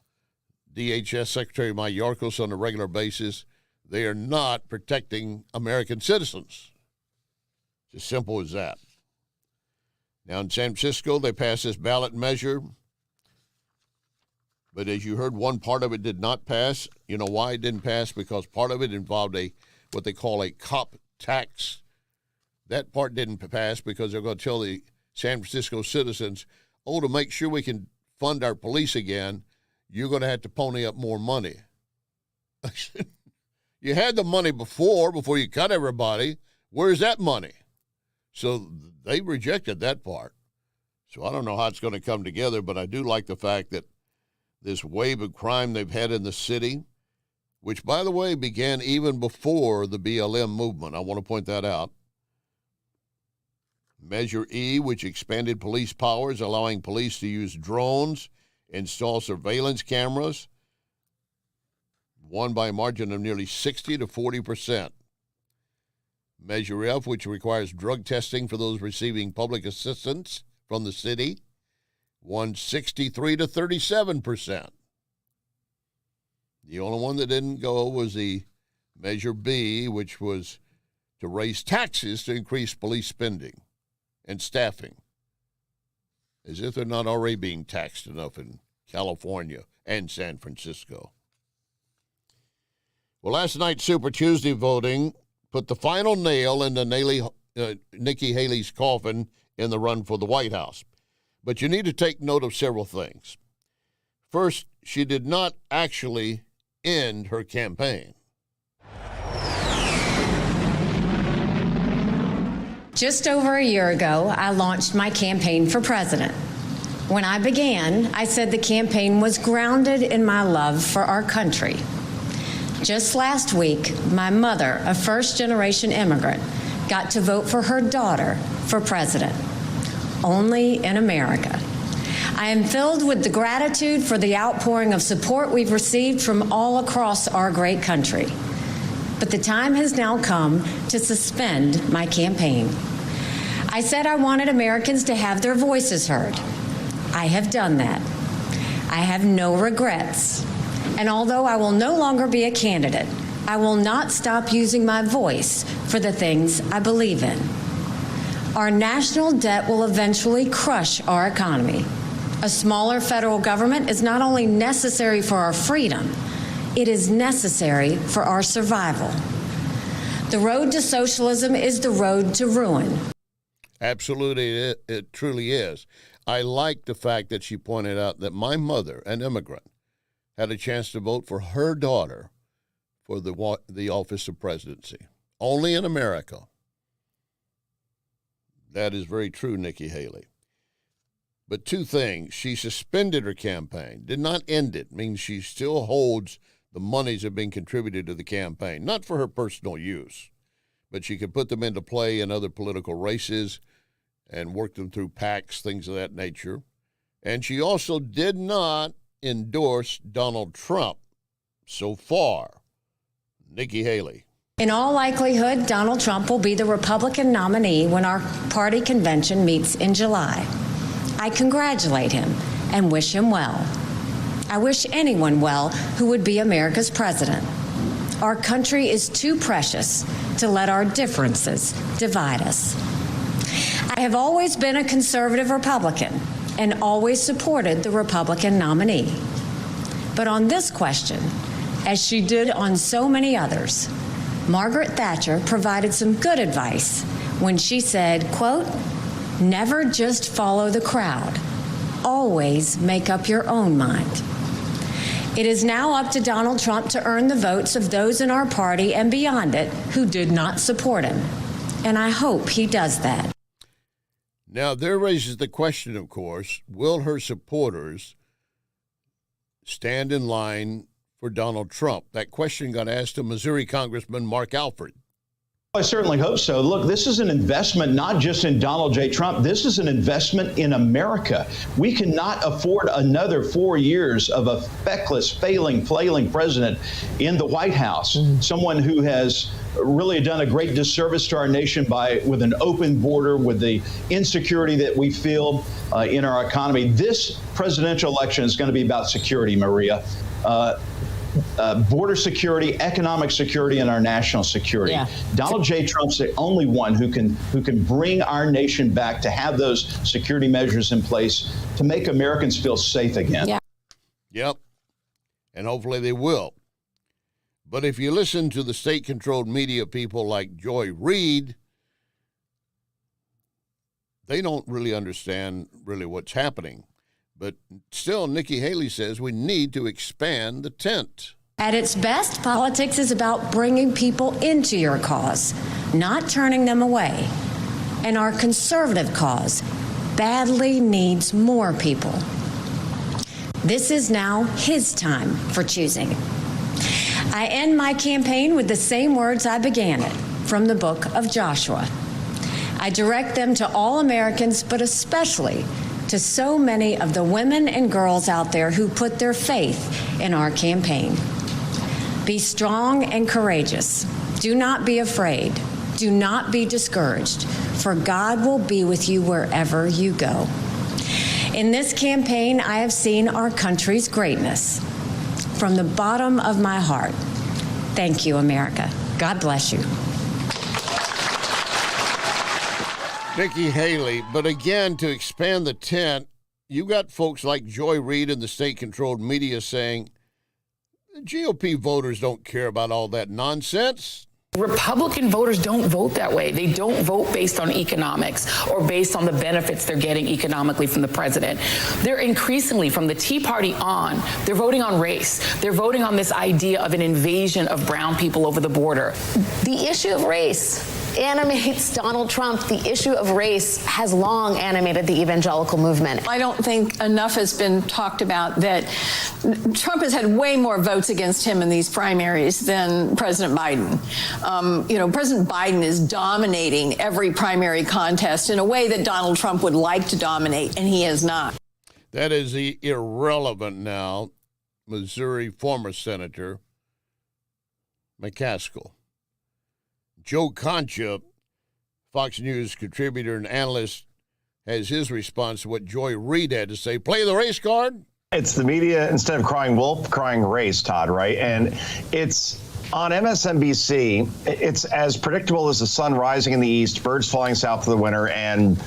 DHS Secretary Mayorkas on a regular basis, they are not protecting American citizens. It's as simple as that. Now in San Francisco, they passed this ballot measure. But as you heard, one part of it did not pass. You know why it didn't pass? Because part of it involved what they call a cop tax. That part didn't pass because they're going to tell the San Francisco citizens, to make sure we can fund our police again, you're going to have to pony up more money. You had the money before you cut everybody. Where's that money? So they rejected that part. So I don't know how it's going to come together, but I do like the fact that this wave of crime they've had in the city which, by the way, began even before the BLM movement. I want to point that out. Measure E, which expanded police powers, allowing police to use drones, install surveillance cameras, won by a margin of nearly 60 to 40%. Measure F, which requires drug testing for those receiving public assistance from the city, won 63 to 37%. The only one that didn't go was the Measure B, which was to raise taxes to increase police spending and staffing, as if they're not already being taxed enough in California and San Francisco. Well, last night's Super Tuesday voting put the final nail into Nikki Haley's coffin in the run for the White House. But you need to take note of several things. First, she did not actually end her campaign. Just over a year ago, I launched my campaign for president. When I began, I said the campaign was grounded in my love for our country. Just last week, my mother, a first-generation immigrant, got to vote for her daughter for president. Only in America. I am filled with the gratitude for the outpouring of support we've received from all across our great country. But the time has now come to suspend my campaign. I said I wanted Americans to have their voices heard. I have done that. I have no regrets. And although I will no longer be a candidate, I will not stop using my voice for the things I believe in. Our national debt will eventually crush our economy. A smaller federal government is not only necessary for our freedom, it is necessary for our survival. The road to socialism is the road to ruin. Absolutely, it truly is. I like the fact that she pointed out that my mother, an immigrant, had a chance to vote for her daughter for the office of presidency. Only in America. That is very true, Nikki Haley. But two things. She suspended her campaign, did not end it, means she still holds the monies that have been contributed to the campaign, not for her personal use, but she could put them into play in other political races and work them through PACs, things of that nature. And she also did not endorse Donald Trump so far. Nikki Haley. In all likelihood, Donald Trump will be the Republican nominee when our party convention meets in July. I congratulate him and wish him well. I wish anyone well who would be America's president. Our country is too precious to let our differences divide us. I have always been a conservative Republican and always supported the Republican nominee. But on this question, as she did on so many others, Margaret Thatcher provided some good advice when she said, quote, "Never just follow the crowd. Always make up your own mind." It is now up to Donald Trump to earn the votes of those in our party and beyond it who did not support him. And I hope he does that. Now, there raises the question, of course, will her supporters stand in line for Donald Trump? That question got asked to Missouri Congressman Mark Alford. I certainly hope so. Look, this is an investment not just in Donald J. Trump. This is an investment in America. We cannot afford another 4 years of a feckless, flailing president in the White House. Someone who has really done a great disservice to our nation with an open border, with the insecurity that we feel in our economy. This presidential election is going to be about security, Maria. Border security, economic security, and our national security. Yeah. Donald J. Trump's the only one who can bring our nation back to have those security measures in place to make Americans feel safe again. Yeah. Yep. And hopefully they will. But if you listen to the state-controlled media people like Joy Reid, they don't really understand what's happening. But still, Nikki Haley says we need to expand the tent. At its best, politics is about bringing people into your cause, not turning them away. And our conservative cause badly needs more people. This is now his time for choosing. I end my campaign with the same words I began it, from the book of Joshua. I direct them to all Americans, but especially to so many of the women and girls out there who put their faith in our campaign. Be strong and courageous. Do not be afraid. Do not be discouraged, for God will be with you wherever you go. In this campaign, I have seen our country's greatness. From the bottom of my heart, thank you, America. God bless you. Nikki Haley, but again, to expand the tent, you got folks like Joy Reid and the state-controlled media saying GOP voters don't care about all that nonsense. Republican voters don't vote that way. They don't vote based on economics or based on the benefits they're getting economically from the president. They're increasingly, from the Tea Party on, they're voting on race. They're voting on this idea of an invasion of brown people over the border. The issue of race animates Donald Trump. The issue of race has long animated the evangelical movement. I don't think enough has been talked about that Trump has had way more votes against him in these primaries than President Biden. President Biden is dominating every primary contest in a way that Donald Trump would like to dominate, and he is not. That is the irrelevant now Missouri former Senator McCaskill. Joe Concha, Fox News contributor and analyst, has his response to what Joy Reid had to say. Play the race card. It's the media, instead of crying wolf, crying race, Todd, right? And it's on MSNBC, it's as predictable as the sun rising in the east, birds flying south for the winter, and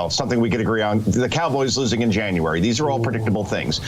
something we could agree on. The Cowboys losing in January. These are all predictable things.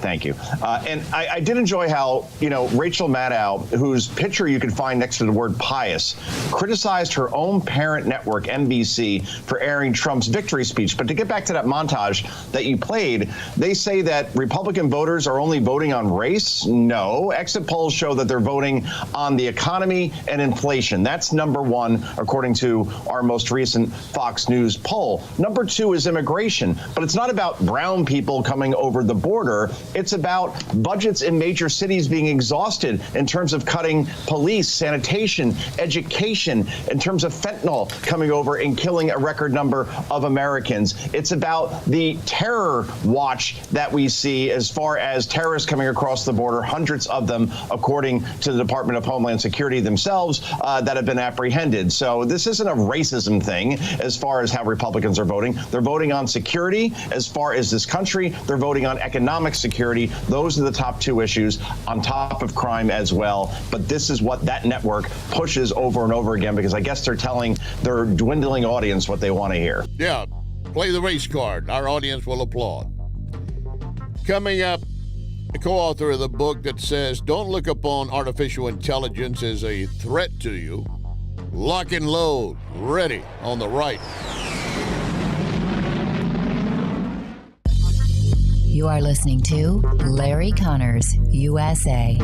Thank you. And I did enjoy how, Rachel Maddow, whose picture you can find next to the word pious, criticized her own parent network, NBC, for airing Trump's victory speech. But to get back to that montage that you played, they say that Republican voters are only voting on race. No. Exit polls show that they're voting on the economy and inflation. That's number one, according to our most recent Fox News poll. Number two is immigration, but it's not about brown people coming over the border. It's about budgets in major cities being exhausted in terms of cutting police, sanitation, education, in terms of fentanyl coming over and killing a record number of Americans. It's about the terror watch that we see as far as terrorists coming across the border, hundreds of them, according to the Department of Homeland Security themselves, that have been apprehended. So this isn't a racism thing as far as how Republicans are voting. They're voting on security as far as this country. They're voting on economic security. Those are the top two issues, on top of crime as well. But this is what that network pushes over and over again, because I guess they're telling their dwindling audience what they want to hear. Yeah, play the race card. Our audience will applaud. Coming up, the co-author of the book that says, don't look upon artificial intelligence as a threat to you. Lock and load, ready on the right. You are listening to Larry Connors, USA.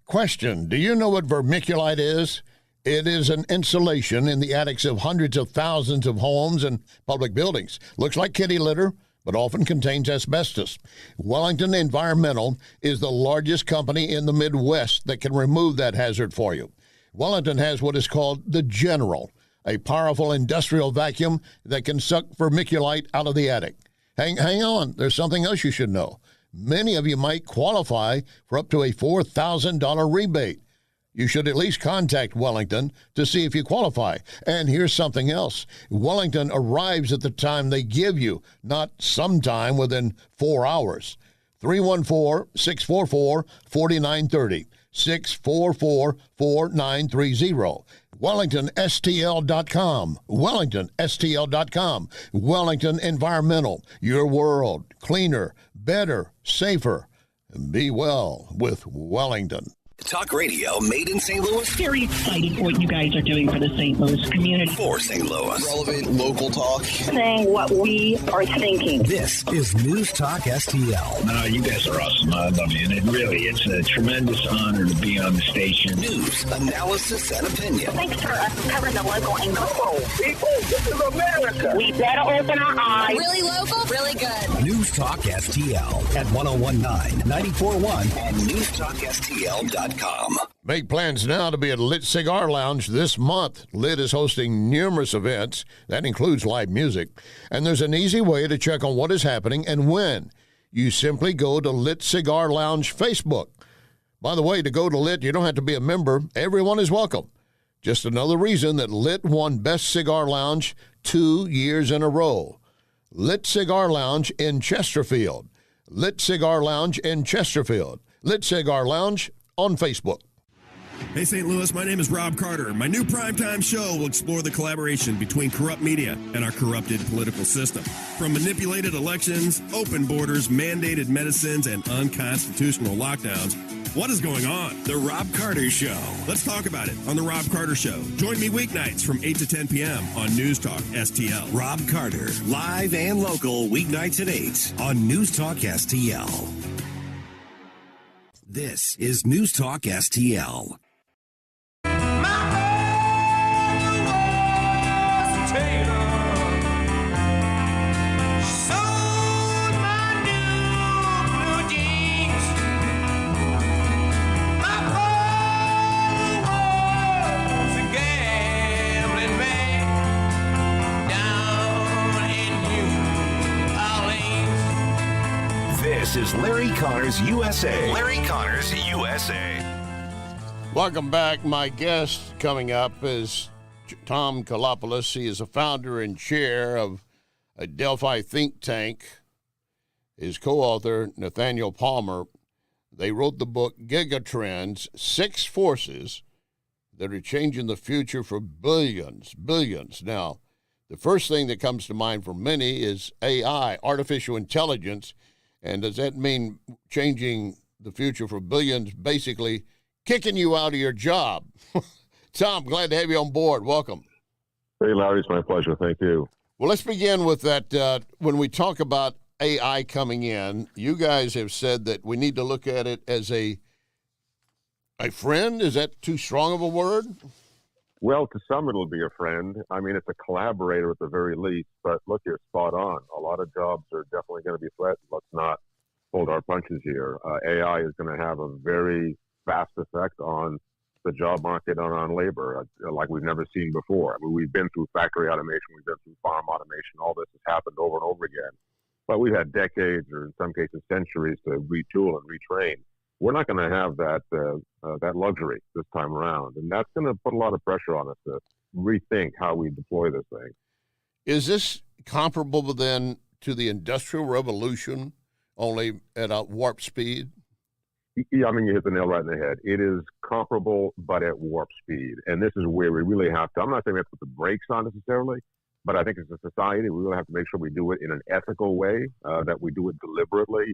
Question: do you know what vermiculite is? It is an insulation in the attics of hundreds of thousands of homes and public buildings. Looks like kitty litter, but often contains asbestos. Wellington Environmental is the largest company in the Midwest that can remove that hazard for you. Wellington has what is called the General, a powerful industrial vacuum that can suck vermiculite out of the attic. Hang on, there's something else you should know. Many of you might qualify for up to a $4,000 rebate. You should at least contact Wellington to see if you qualify. And here's something else. Wellington arrives at the time they give you, not sometime within 4 hours. 314-644-4930. 644-4930. WellingtonSTL.com. WellingtonSTL.com. Wellington Environmental. Your world. Cleaner, better, safer. Be well with Wellington. Talk radio made in St. Louis. Very excited for what you guys are doing for the St. Louis community. For St. Louis. Relevant local talk. Saying what we are thinking. This is News Talk STL. No, you guys are awesome. I love you. And it's a tremendous honor to be on the station. News, analysis, and opinion. Thanks for covering the local angle. Come on, people. This is America. We better open our eyes. Really local, really good. News Talk STL at 1019, 94.1 and newstalkstl.com. Make plans now to be at Lit Cigar Lounge this month. Lit is hosting numerous events. That includes live music. And there's an easy way to check on what is happening and when. You simply go to Lit Cigar Lounge Facebook. By the way, to go to Lit, you don't have to be a member. Everyone is welcome. Just another reason that Lit won Best Cigar Lounge 2 years in a row. Lit Cigar Lounge in Chesterfield. Lit Cigar Lounge in Chesterfield. Lit Cigar Lounge on Facebook. Hey, St. Louis, my name is Rob Carter. My new primetime show will explore the collaboration between corrupt media and our corrupted political system. From manipulated elections, open borders, mandated medicines, and unconstitutional lockdowns, what is going on? The Rob Carter Show. Let's talk about it on The Rob Carter Show. Join me weeknights from 8 to 10 p.m. on News Talk STL. Rob Carter, live and local, weeknights at 8 on News Talk STL. This is News Talk STL. This is Larry Connors USA. Larry Connors USA. Welcome back. My guest coming up is Tom Kalopoulos. He is a founder and chair of a Delphi think tank. His co-author, Nathaniel Palmer, they wrote the book Gigatrends, 6 Forces that are changing the future for billions. Now, the first thing that comes to mind for many is AI, artificial intelligence. And does that mean changing the future for billions, basically kicking you out of your job? Tom, glad to have you on board. Welcome. Hey, Larry, it's my pleasure. Thank you. Well, let's begin with that. When we talk about AI coming in, you guys have said that we need to look at it as a friend. Is that too strong of a word? Well, to some, it'll be a friend. I mean, it's a collaborator at the very least. But look, you're spot on. A lot of jobs are definitely going to be threatened. Let's not hold our punches here. AI is going to have a very fast effect on the job market and on labor, like we've never seen before. I mean, we've been through factory automation, we've been through farm automation. All this has happened over and over again. But we've had decades, or in some cases centuries, to retool and retrain. We're not going to have that luxury this time around, and that's going to put a lot of pressure on us to rethink how we deploy this thing. Is this comparable then to the Industrial Revolution, only at a warp speed? Yeah, I mean, you hit the nail right in the head. It is comparable, but at warp speed, and this is where we really have to. I'm not saying we have to put the brakes on necessarily, but I think as a society, we really have to make sure we do it in an ethical way, that we do it deliberately.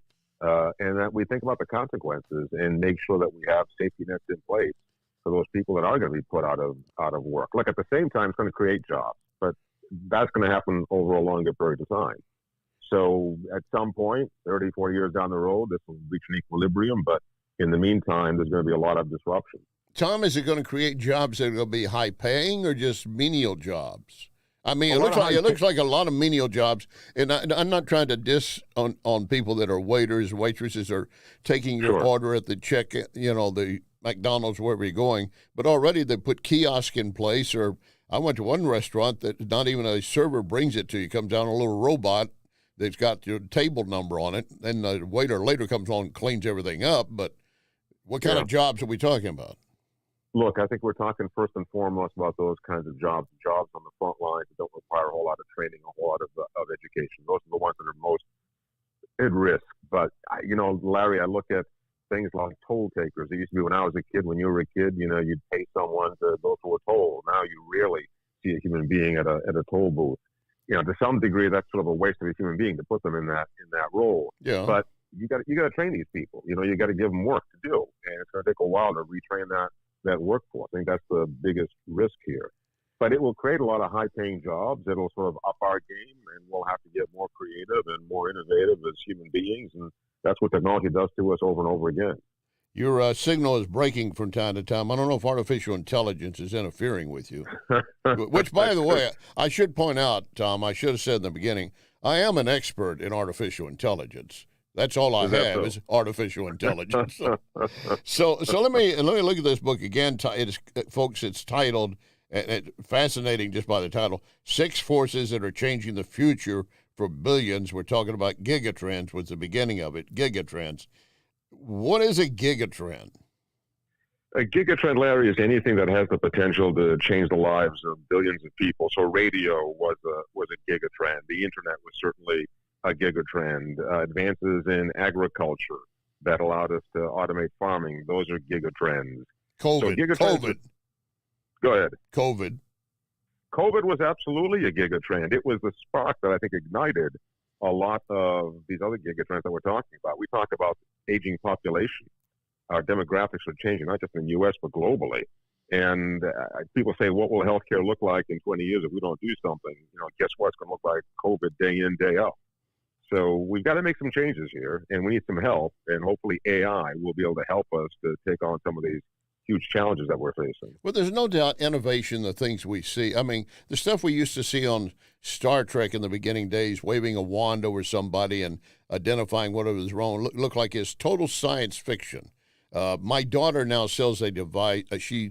And that we think about the consequences and make sure that we have safety nets in place for those people that are going to be put out of work. Look, at the same time, it's going to create jobs, but that's going to happen over a longer period of time. So at some point, 30, 40 years down the road, this will reach an equilibrium. But in the meantime, there's going to be a lot of disruption. Tom, is it going to create jobs that are going to be high paying or just menial jobs? I mean, it looks like a lot of menial jobs, and I'm not trying to diss on people that are waiters, waitresses, or taking your order at the check, the McDonald's, wherever you're going. But already they put kiosk in place. Or I went to one restaurant that not even a server brings it to you. Comes down a little robot that's got your table number on it, and the waiter later comes on and cleans everything up. But what kind of jobs are we talking about? Look, I think we're talking first and foremost about those kinds of jobs on the front lines that don't require a whole lot of training, a whole lot of education. Those are the ones that are most at risk. But, Larry, I look at things like toll takers. It used to be when I was a kid, when you were a kid, you'd pay someone to go through a toll. Now you rarely see a human being at a toll booth. To some degree, that's sort of a waste of a human being to put them in that role. Yeah. But you got to train these people. You got to give them work to do, and it's going to take a while to retrain that workforce. I think that's the biggest risk here. But it will create a lot of high-paying jobs. It'll sort of up our game, and we'll have to get more creative and more innovative as human beings, and that's what technology does to us over and over again. Your signal is breaking from time to time. I don't know if artificial intelligence is interfering with you. Which, by the way, I should point out, Tom, I should have said in the beginning, I am an expert in artificial intelligence. That's all I have is artificial intelligence. So let me look at this book again. Folks, it's titled, fascinating just by the title, 6 Forces That Are Changing the Future for Billions. We're talking about gigatrends was the beginning of it, gigatrends. What is a gigatrend? A gigatrend, Larry, is anything that has the potential to change the lives of billions of people. So radio was a gigatrend. The internet was certainly a gigatrend. Advances in agriculture that allowed us to automate farming, those are gigatrends. COVID. Go ahead. COVID was absolutely a gigatrend. It was the spark that I think ignited a lot of these other gigatrends that we're talking about. We talk about aging population. Our demographics are changing, not just in the U.S., but globally. And people say, what will healthcare look like in 20 years if we don't do something? Guess what? It's going to look like COVID day in, day out. So we've got to make some changes here, and we need some help. And hopefully AI will be able to help us to take on some of these huge challenges that we're facing. Well, there's no doubt innovation, the things we see. I mean, the stuff we used to see on Star Trek in the beginning days, waving a wand over somebody and identifying whatever was wrong, looked like it's total science fiction. My daughter now sells a device. She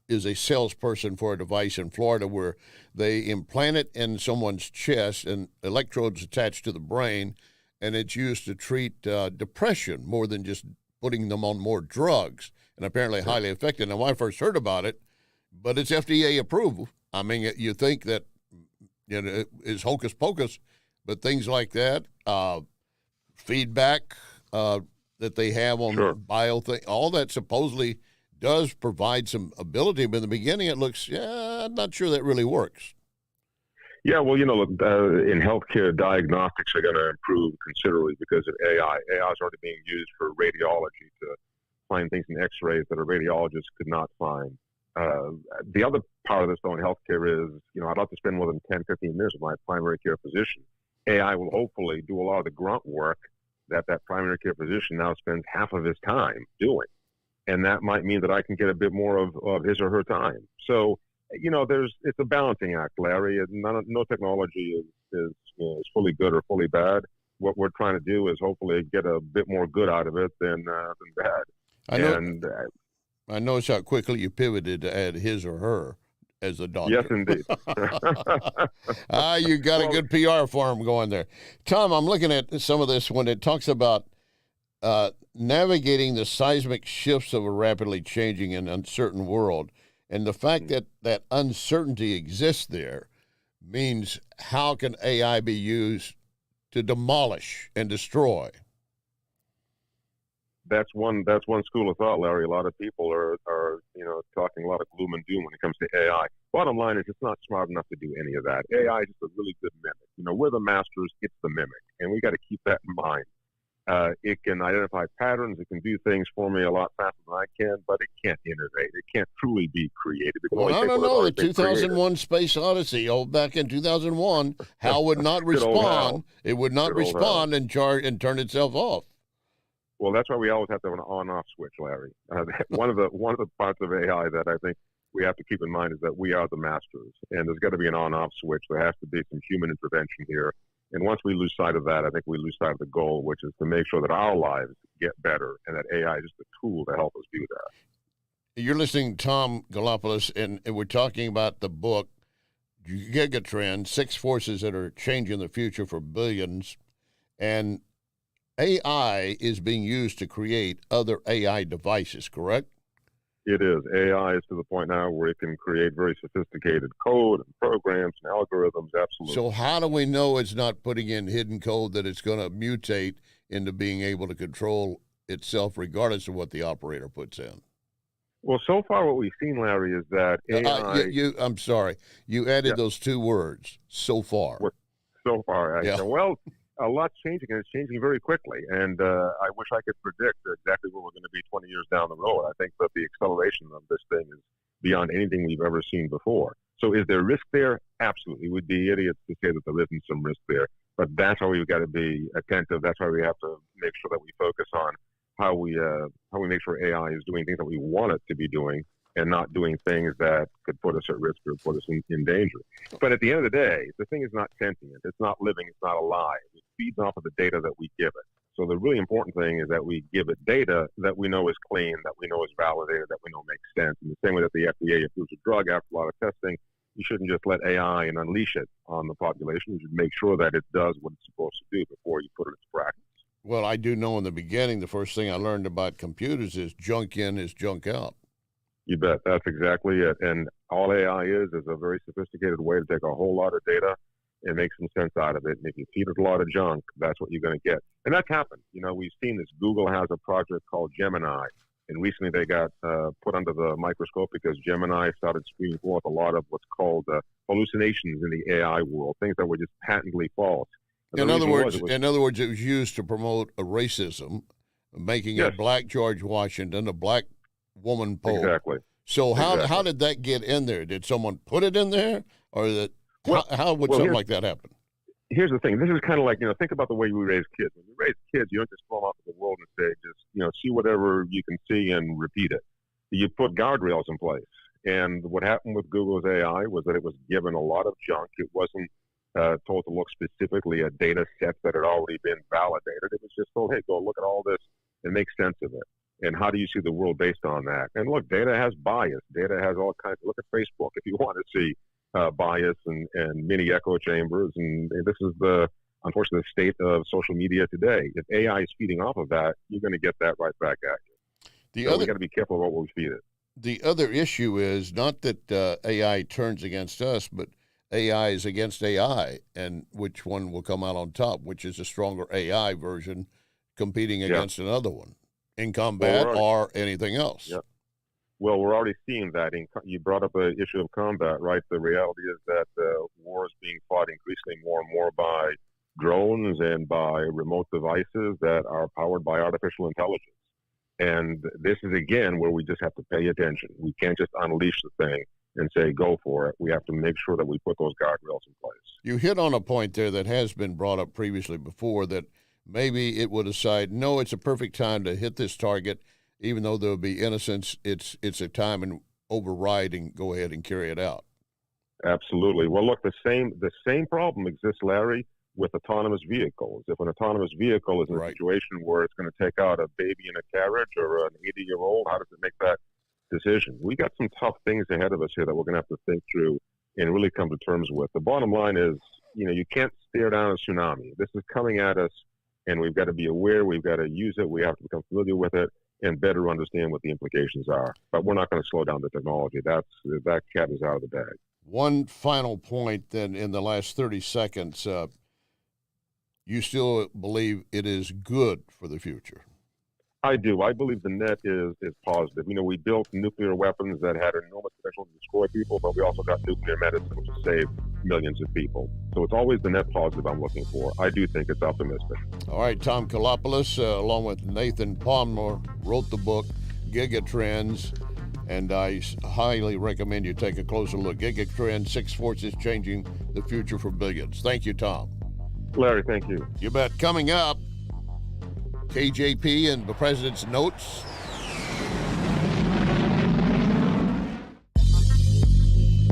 is a salesperson for a device in Florida where they implant it in someone's chest and electrodes attached to the brain, and it's used to treat depression more than just putting them on more drugs, and apparently highly effective. Now, when I first heard about it, but it's FDA approved. I mean, you think that it's hocus pocus, but things like that, feedback that they have on bio thing, all that supposedly does provide some ability, but in the beginning it looks, I'm not sure that really works. Yeah, well, in healthcare, diagnostics are going to improve considerably because of AI. AI is already being used for radiology to find things in x-rays that a radiologist could not find. The other part of this, though, in healthcare is, I'd love to spend more than 10, 15 minutes with my primary care physician. AI will hopefully do a lot of the grunt work that primary care physician now spends half of his time doing. And that might mean that I can get a bit more of his or her time. So, it's a balancing act, Larry. No technology is fully good or fully bad. What we're trying to do is hopefully get a bit more good out of it than bad. I noticed how quickly you pivoted to add his or her as a doctor. Yes, indeed. You got a good PR farm going there. Tom, I'm looking at some of this when it talks about navigating the seismic shifts of a rapidly changing and uncertain world. And the fact that uncertainty exists there means how can AI be used to demolish and destroy? That's one school of thought, Larry. A lot of people are talking a lot of gloom and doom when it comes to AI. Bottom line is it's not smart enough to do any of that. AI is just a really good mimic. We're the masters, it's the mimic, and we got to keep that in mind. It can identify patterns. It can do things for me a lot faster than I can, but it can't innovate. It can't truly be creative. The 2001 Space Odyssey, back in 2001, HAL would not respond. It would not respond and turn itself off. Well, that's why we always have to have an on-off switch, Larry. One of the parts of AI that I think we have to keep in mind is that we are the masters, and there's got to be an on-off switch. There has to be some human intervention here. And once we lose sight of that, I think we lose sight of the goal, which is to make sure that our lives get better and that AI is just a tool to help us do that. You're listening to Tom Galopoulos, and we're talking about the book, Gigatrend, 6 Forces That Are Changing the Future for Billions. And AI is being used to create other AI devices, correct? It is. AI is to the point now where it can create very sophisticated code and programs and algorithms, absolutely. So how do we know it's not putting in hidden code that it's going to mutate into being able to control itself regardless of what the operator puts in? Well, so far what we've seen, Larry, is that AI... I'm sorry. You added those 2 words, so far. So far, actually. Yeah. Well, a lot's changing, and it's changing very quickly. And I wish I could predict exactly where we're going to be 20 years down the road. I think that the acceleration of this thing is beyond anything we've ever seen before. So is there risk there? Absolutely. We'd be idiots to say that there isn't some risk there. But that's why we've got to be attentive. That's why we have to make sure that we focus on how we make sure AI is doing things that we want it to be doing, and not doing things that could put us at risk or put us in danger. But at the end of the day, the thing is not sentient. It's not living. It's not alive. It feeds off of the data that we give it. So the really important thing is that we give it data that we know is clean, that we know is validated, that we know makes sense. In the same way that the FDA approves a drug after a lot of testing, you shouldn't just let AI and unleash it on the population. You should make sure that it does what it's supposed to do before you put it into practice. Well, I do know in the beginning, the first thing I learned about computers is junk in is junk out. You bet. That's exactly it. And all AI is a very sophisticated way to take a whole lot of data and make some sense out of it. And if you feed it a lot of junk, that's what you're going to get. And that's happened. You know, we've seen this. Google has a project called Gemini. And recently they got put under the microscope because Gemini started spewing forth a lot of what's called hallucinations in the AI world, things that were just patently false. In other words, it was used to promote a racism, making a black George Washington, a black woman Pope. Exactly. So how did that get in there? Did someone put it in there, or how would something like that happen? Here's the thing. This is kind of like, think about the way we raise kids. When you raise kids, you don't just throw them out to the world and say, just, see whatever you can see and repeat it. You put guardrails in place. And what happened with Google's AI was that it was given a lot of junk. It wasn't told to look specifically at data sets that had already been validated. It was just told, hey, go look at all this and make sense of it. And how do you see the world based on that? And look, data has bias. Data has all kinds. Look at Facebook if you want to see bias and mini echo chambers. And this is unfortunately, the state of social media today. If AI is feeding off of that, you're going to get that right back at you. We got to be careful about what we feed it. The other issue is not that AI turns against us, but AI is against AI, and which one will come out on top, which is a stronger AI version competing against another one in combat or anything else. Yeah. Well, we're already seeing that. You brought up the issue of combat, right? The reality is that war is being fought increasingly more and more by drones and by remote devices that are powered by artificial intelligence. And this is, again, where we just have to pay attention. We can't just unleash the thing and say, go for it. We have to make sure that we put those guardrails in place. You hit on a point there that has been brought up previously before, that maybe it will decide, no, it's a perfect time to hit this target, even though there will be innocence. It's a time and override and go ahead and carry it out. Absolutely. Well, look, the same problem exists, Larry, with autonomous vehicles. If an autonomous vehicle is in a situation where it's going to take out a baby in a carriage or an 80-year-old, how does it make that decision? We got some tough things ahead of us here that we're going to have to think through and really come to terms with. The bottom line is, you can't stare down a tsunami. This is coming at us, and we've got to be aware. We've got to use it. We have to become familiar with it and better understand what the implications are. But we're not going to slow down the technology. That cat is out of the bag. One final point, then, in the last 30 seconds. You still believe it is good for the future? I do. I believe the net is positive. We built nuclear weapons that had enormous potential to destroy people, but we also got nuclear medicine, which has saved millions of people. So it's always the net positive I'm looking for. I do think it's optimistic. All right, Tom Kalopoulos, along with Nathan Palmer, wrote the book, Gigatrends, and I highly recommend you take a closer look. Gigatrends, 6 Forces Changing the Future for Billions. Thank you, Tom. Larry, thank you. You bet. Coming up, KJP and the President's notes.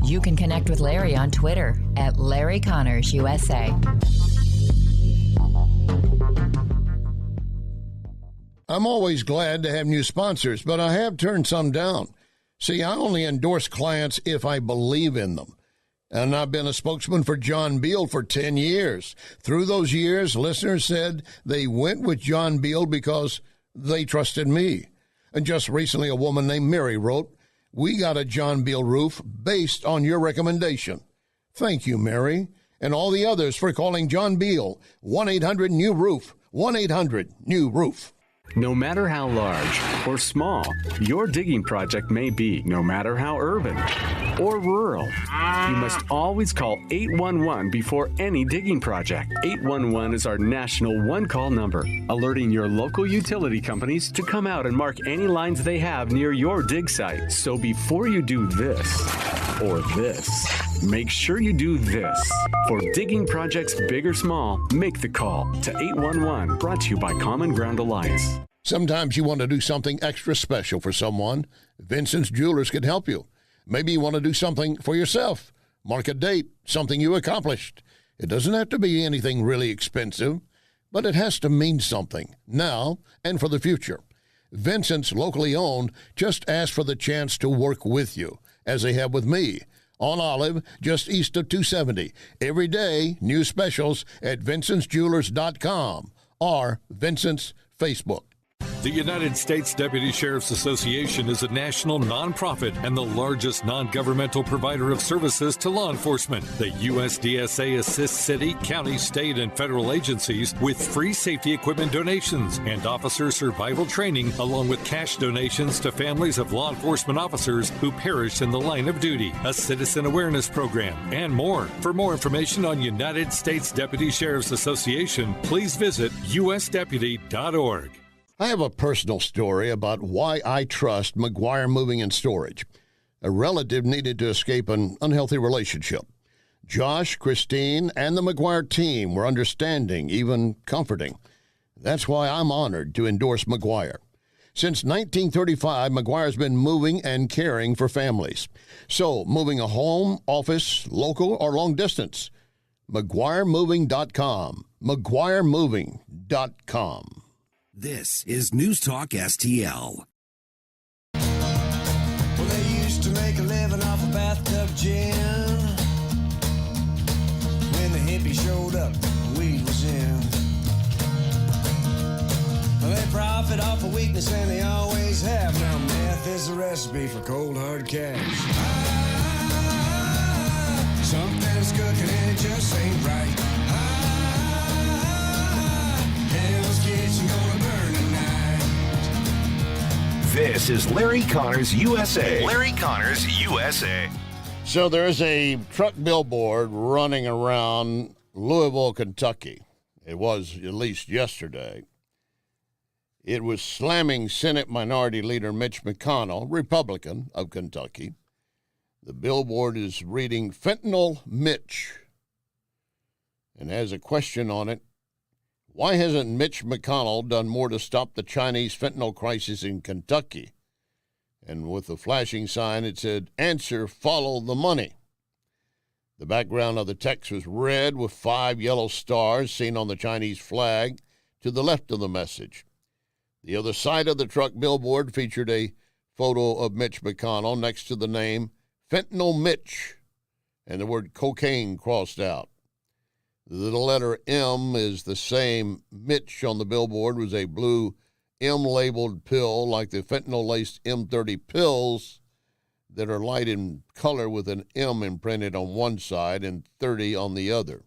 You can connect with Larry on Twitter at LarryConnersUSA. I'm always glad to have new sponsors, but I have turned some down. See, I only endorse clients if I believe in them. And I've been a spokesman for John Beal for 10 years. Through those years, listeners said they went with John Beal because they trusted me. And just recently, a woman named Mary wrote, "We got a John Beal roof based on your recommendation." Thank you, Mary, and all the others for calling John Beal. 1-800-NEW-ROOF. 1-800-NEW-ROOF. No matter how large or small your digging project may be, no matter how urban or rural, you must always call 811 before any digging project. 811 is our national one-call number, alerting your local utility companies to come out and mark any lines they have near your dig site. So before you do this or this, make sure you do this. For digging projects big or small, make the call to 811, brought to you by Common Ground Alliance. Sometimes you want to do something extra special for someone. Vincent's Jewelers can help you. Maybe you want to do something for yourself. Mark a date, something you accomplished. It doesn't have to be anything really expensive, but it has to mean something now and for the future. Vincent's, locally owned, just ask for the chance to work with you, as they have with me, on Olive, just east of 270. Every day, new specials at vincentsjewelers.com or Vincent's Facebook. The United States Deputy Sheriff's Association is a national nonprofit and the largest non-governmental provider of services to law enforcement. The USDSA assists city, county, state, and federal agencies with free safety equipment donations and officer survival training, along with cash donations to families of law enforcement officers who perished in the line of duty, a citizen awareness program, and more. For more information on United States Deputy Sheriff's Association, please visit usdeputy.org. I have a personal story about why I trust McGuire Moving and Storage. A relative needed to escape an unhealthy relationship. Josh, Christine, and the McGuire team were understanding, even comforting. That's why I'm honored to endorse McGuire. Since 1935, McGuire's been moving and caring for families. So, moving a home, office, local, or long distance, McGuireMoving.com. McGuireMoving.com. This is News Talk STL. Well, they used to make a living off of bathtub gin. When the hippie showed up, the weed was in. Well, they profit off of weakness, and they always have. Now meth is the recipe for cold hard cash. Something's cooking and it just ain't right. Hell's Kitchen gonna burn tonight. This is Larry Connors USA. Larry Connors USA. So there's a truck billboard running around Louisville, Kentucky. It was at least yesterday. It was slamming Senate Minority Leader Mitch McConnell, Republican of Kentucky. The billboard is reading Fentanyl Mitch and has a question on it. Why hasn't Mitch McConnell done more to stop the Chinese fentanyl crisis in Kentucky? And with the flashing sign, it said, answer, follow the money. The background of the text was red with 5 yellow stars seen on the Chinese flag to the left of the message. The other side of the truck billboard featured a photo of Mitch McConnell next to the name Fentanyl Mitch and the word cocaine crossed out. The letter M is the same. Mitch on the billboard was a blue M-labeled pill like the fentanyl-laced M30 pills that are light in color with an M imprinted on one side and 30 on the other.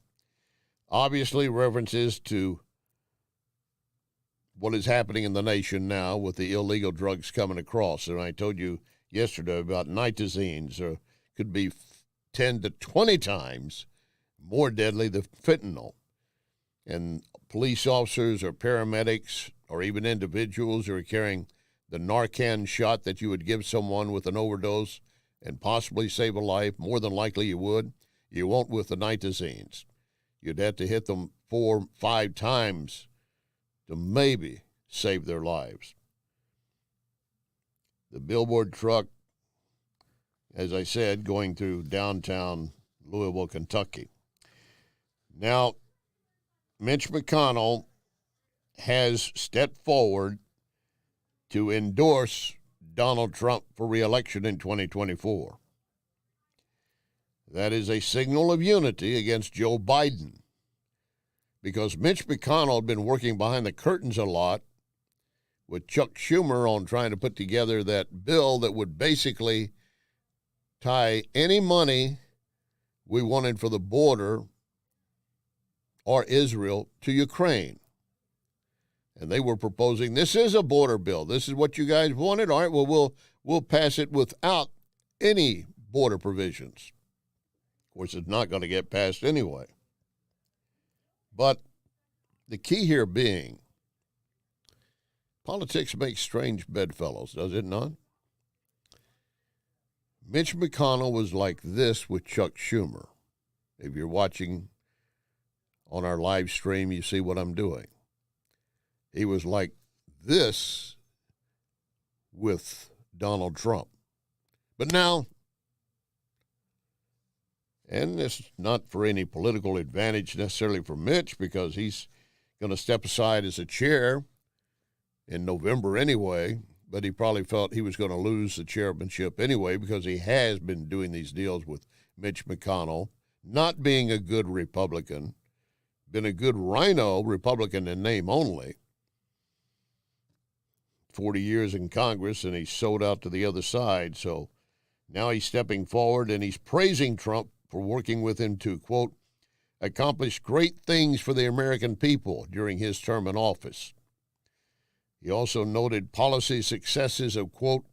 Obviously references to what is happening in the nation now with the illegal drugs coming across. And I told you yesterday about nitazines, or could be 10 to 20 times more deadly than fentanyl. And police officers or paramedics or even individuals who are carrying the Narcan shot that you would give someone with an overdose and possibly save a life, more than likely you would. You won't with the nitazines. You'd have to hit them 4, 5 times to maybe save their lives. The billboard truck, as I said, going through downtown Louisville, Kentucky. Now, Mitch McConnell has stepped forward to endorse Donald Trump for re-election in 2024. That is a signal of unity against Joe Biden, because Mitch McConnell had been working behind the curtains a lot with Chuck Schumer on trying to put together that bill that would basically tie any money we wanted for the border or Israel to Ukraine. And they were proposing, this is a border bill. This is what you guys wanted. All right, well, we'll pass it without any border provisions. Of course, it's not going to get passed anyway. But the key here being, politics makes strange bedfellows, does it not? Mitch McConnell was like this with Chuck Schumer. If you're watching on our live stream, you see what I'm doing. He was like this with Donald Trump. But now, and it's not for any political advantage necessarily for Mitch, because he's going to step aside as a chair in November anyway, but he probably felt he was going to lose the chairmanship anyway because he has been doing these deals with Mitch McConnell, not being a good Republican, been a good rhino Republican in name only. 40 years in Congress, and he sold out to the other side. So now he's stepping forward, and he's praising Trump for working with him to, quote, accomplish great things for the American people during his term in office. He also noted policy successes of, quote,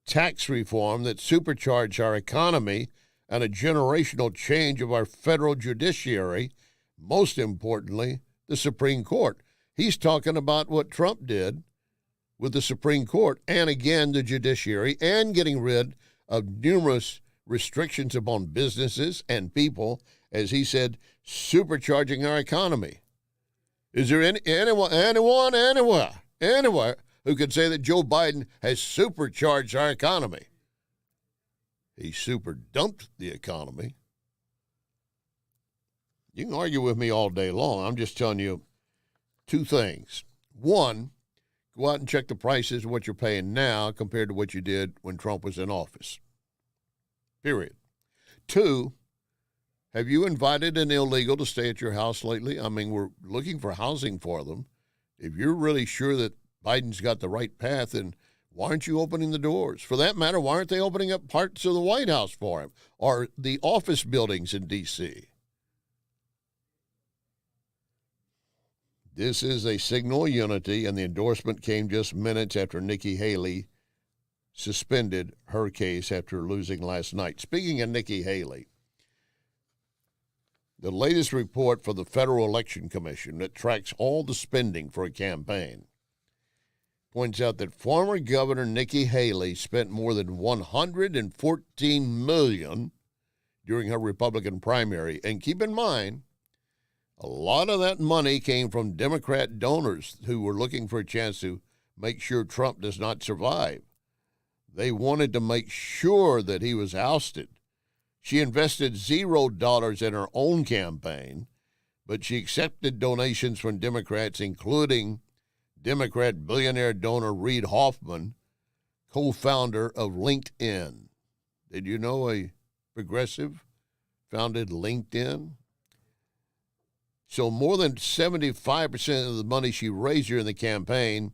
tax reform that supercharge our economy and a generational change of our federal judiciary, most importantly, the Supreme Court. He's talking about what Trump did with the Supreme Court and, again, the judiciary, and getting rid of numerous restrictions upon businesses and people, as he said, supercharging our economy. Is there anyone anywhere who could say that Joe Biden has supercharged our economy? He super dumped the economy. You can argue with me all day long. I'm just telling you two things. One, go out and check the prices of what you're paying now compared to what you did when Trump was in office. Period. Two, have you invited an illegal to stay at your house lately? I mean, we're looking for housing for them. If you're really sure that Biden's got the right path, then why aren't you opening the doors? For that matter, why aren't they opening up parts of the White House for him or the office buildings in D.C.? This is a signal of unity, and the endorsement came just minutes after Nikki Haley suspended her case after losing last night. Speaking of Nikki Haley, the latest report for the Federal Election Commission that tracks all the spending for a campaign points out that former Governor Nikki Haley spent more than $114 million during her Republican primary. And keep in mind, a lot of that money came from Democrat donors who were looking for a chance to make sure Trump does not survive. They wanted to make sure that he was ousted. She invested $0 in her own campaign, but she accepted donations from Democrats, including Democrat billionaire donor Reid Hoffman, co-founder of LinkedIn. Did you know a progressive founded LinkedIn? So more than 75% of the money she raised during the campaign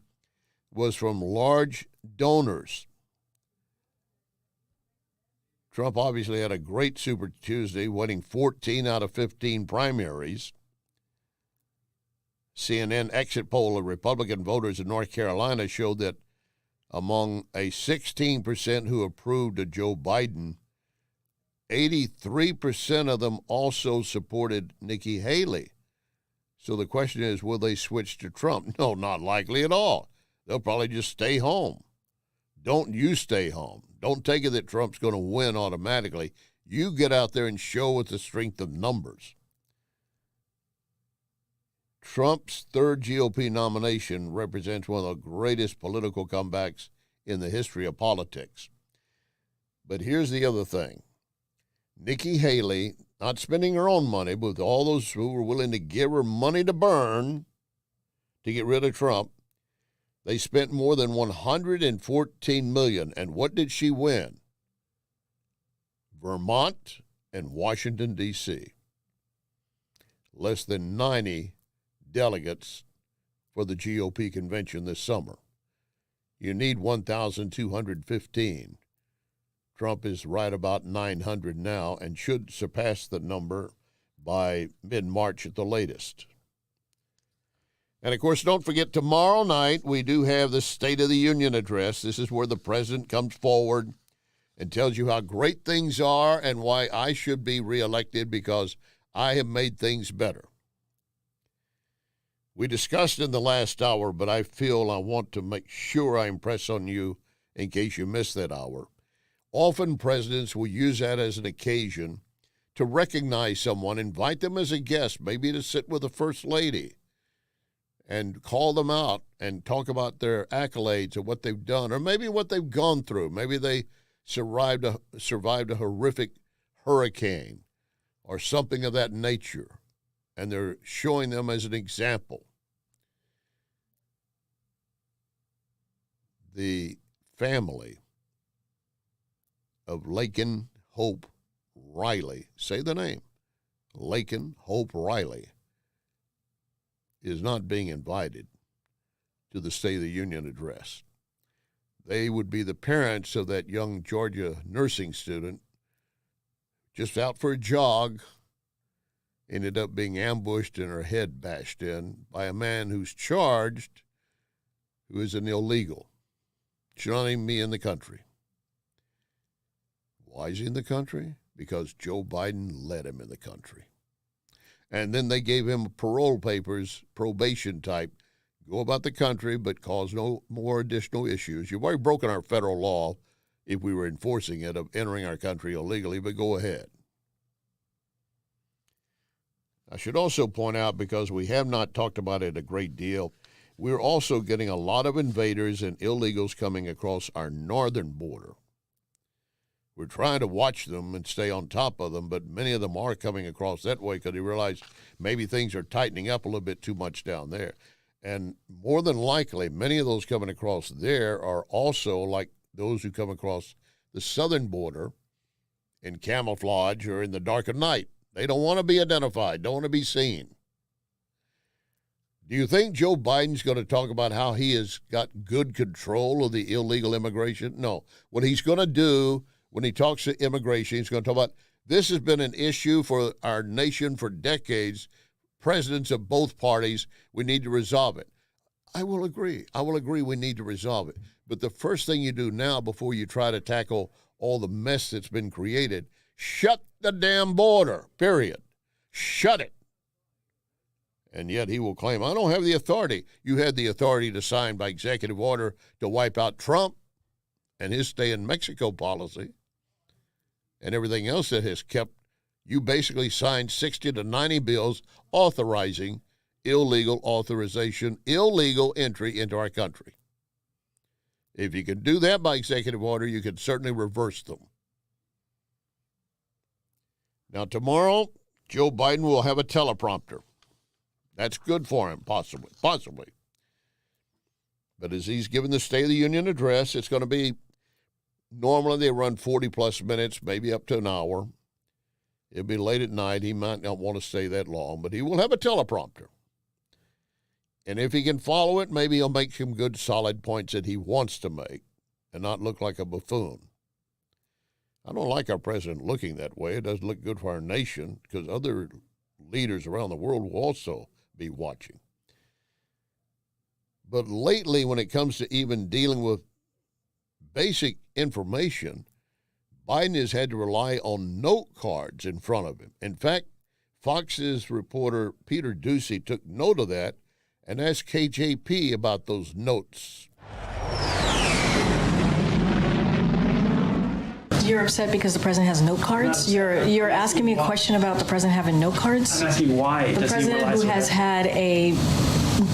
was from large donors. Trump obviously had a great Super Tuesday, winning 14 out of 15 primaries. CNN exit poll of Republican voters in North Carolina showed that among a 16% who approved of Joe Biden, 83% of them also supported Nikki Haley. So the question is, will they switch to Trump? No, not likely at all. They'll probably just stay home. Don't you stay home. Don't take it that Trump's going to win automatically. You get out there and show with the strength of numbers. Trump's third GOP nomination represents one of the greatest political comebacks in the history of politics. But here's the other thing. Nikki Haley, not spending her own money, but with all those who were willing to give her money to burn to get rid of Trump, they spent more than $114 million. And what did she win? Vermont and Washington, D.C. Less than 90 delegates for the GOP convention this summer. You need 1,215. Trump is right about 900 now and should surpass the number by mid-March at the latest. And, of course, don't forget, tomorrow night we do have the State of the Union address. This is where the president comes forward and tells you how great things are and why I should be reelected because I have made things better. We discussed in the last hour, but I feel I want to make sure I impress on you in case you missed that hour. Often presidents will use that as an occasion to recognize someone, invite them as a guest, maybe to sit with the First Lady, and call them out and talk about their accolades or what they've done, or maybe what they've gone through. Maybe they survived a horrific hurricane or something of that nature, and they're showing them as an example. The family of Laken Hope Riley, say the name, Laken Hope Riley, is not being invited to the State of the Union address. They would be the parents of that young Georgia nursing student just out for a jog, ended up being ambushed and her head bashed in by a man who's charged, who is an illegal. Should not even be in the country. Why is he in the country? Because Joe Biden let him in the country. And then they gave him parole papers, probation type, go about the country but cause no more additional issues. You've already broken our federal law, if we were enforcing it, of entering our country illegally, but go ahead. I should also point out, because we have not talked about it a great deal, we're also getting a lot of invaders and illegals coming across our northern border. We're trying to watch them and stay on top of them, but many of them are coming across that way because they realize maybe things are tightening up a little bit too much down there. And more than likely, many of those coming across there are also like those who come across the southern border in camouflage or in the dark of night. They don't want to be identified, don't want to be seen. Do you think Joe Biden's going to talk about how he has got good control of the illegal immigration? No. What he's going to do when he talks to immigration, he's going to talk about this has been an issue for our nation for decades. Presidents of both parties, we need to resolve it. I will agree. We need to resolve it. But the first thing you do now before you try to tackle all the mess that's been created, shut the damn border, period. Shut it. And yet he will claim, I don't have the authority. You had the authority to sign by executive order to wipe out Trump and his stay in Mexico policy and everything else that has kept. You basically signed 60 to 90 bills authorizing illegal entry into our country. If you can do that by executive order, you can certainly reverse them. Now, tomorrow, Joe Biden will have a teleprompter. That's good for him, possibly. But as he's giving the State of the Union address, it's going to be, normally they run 40-plus minutes, maybe up to an hour. It'll be late at night. He might not want to stay that long, but he will have a teleprompter. And if he can follow it, maybe he'll make some good, solid points that he wants to make and not look like a buffoon. I don't like our president looking that way. It doesn't look good for our nation because other leaders around the world will also be watching. But lately, when it comes to even dealing with basic information, Biden has had to rely on note cards in front of him. In fact, Fox's reporter Peter Doocy took note of that and asked KJP about those notes. You're upset because the president has note cards? You're asking me a question about the president having note cards? I'm asking why. The president who has had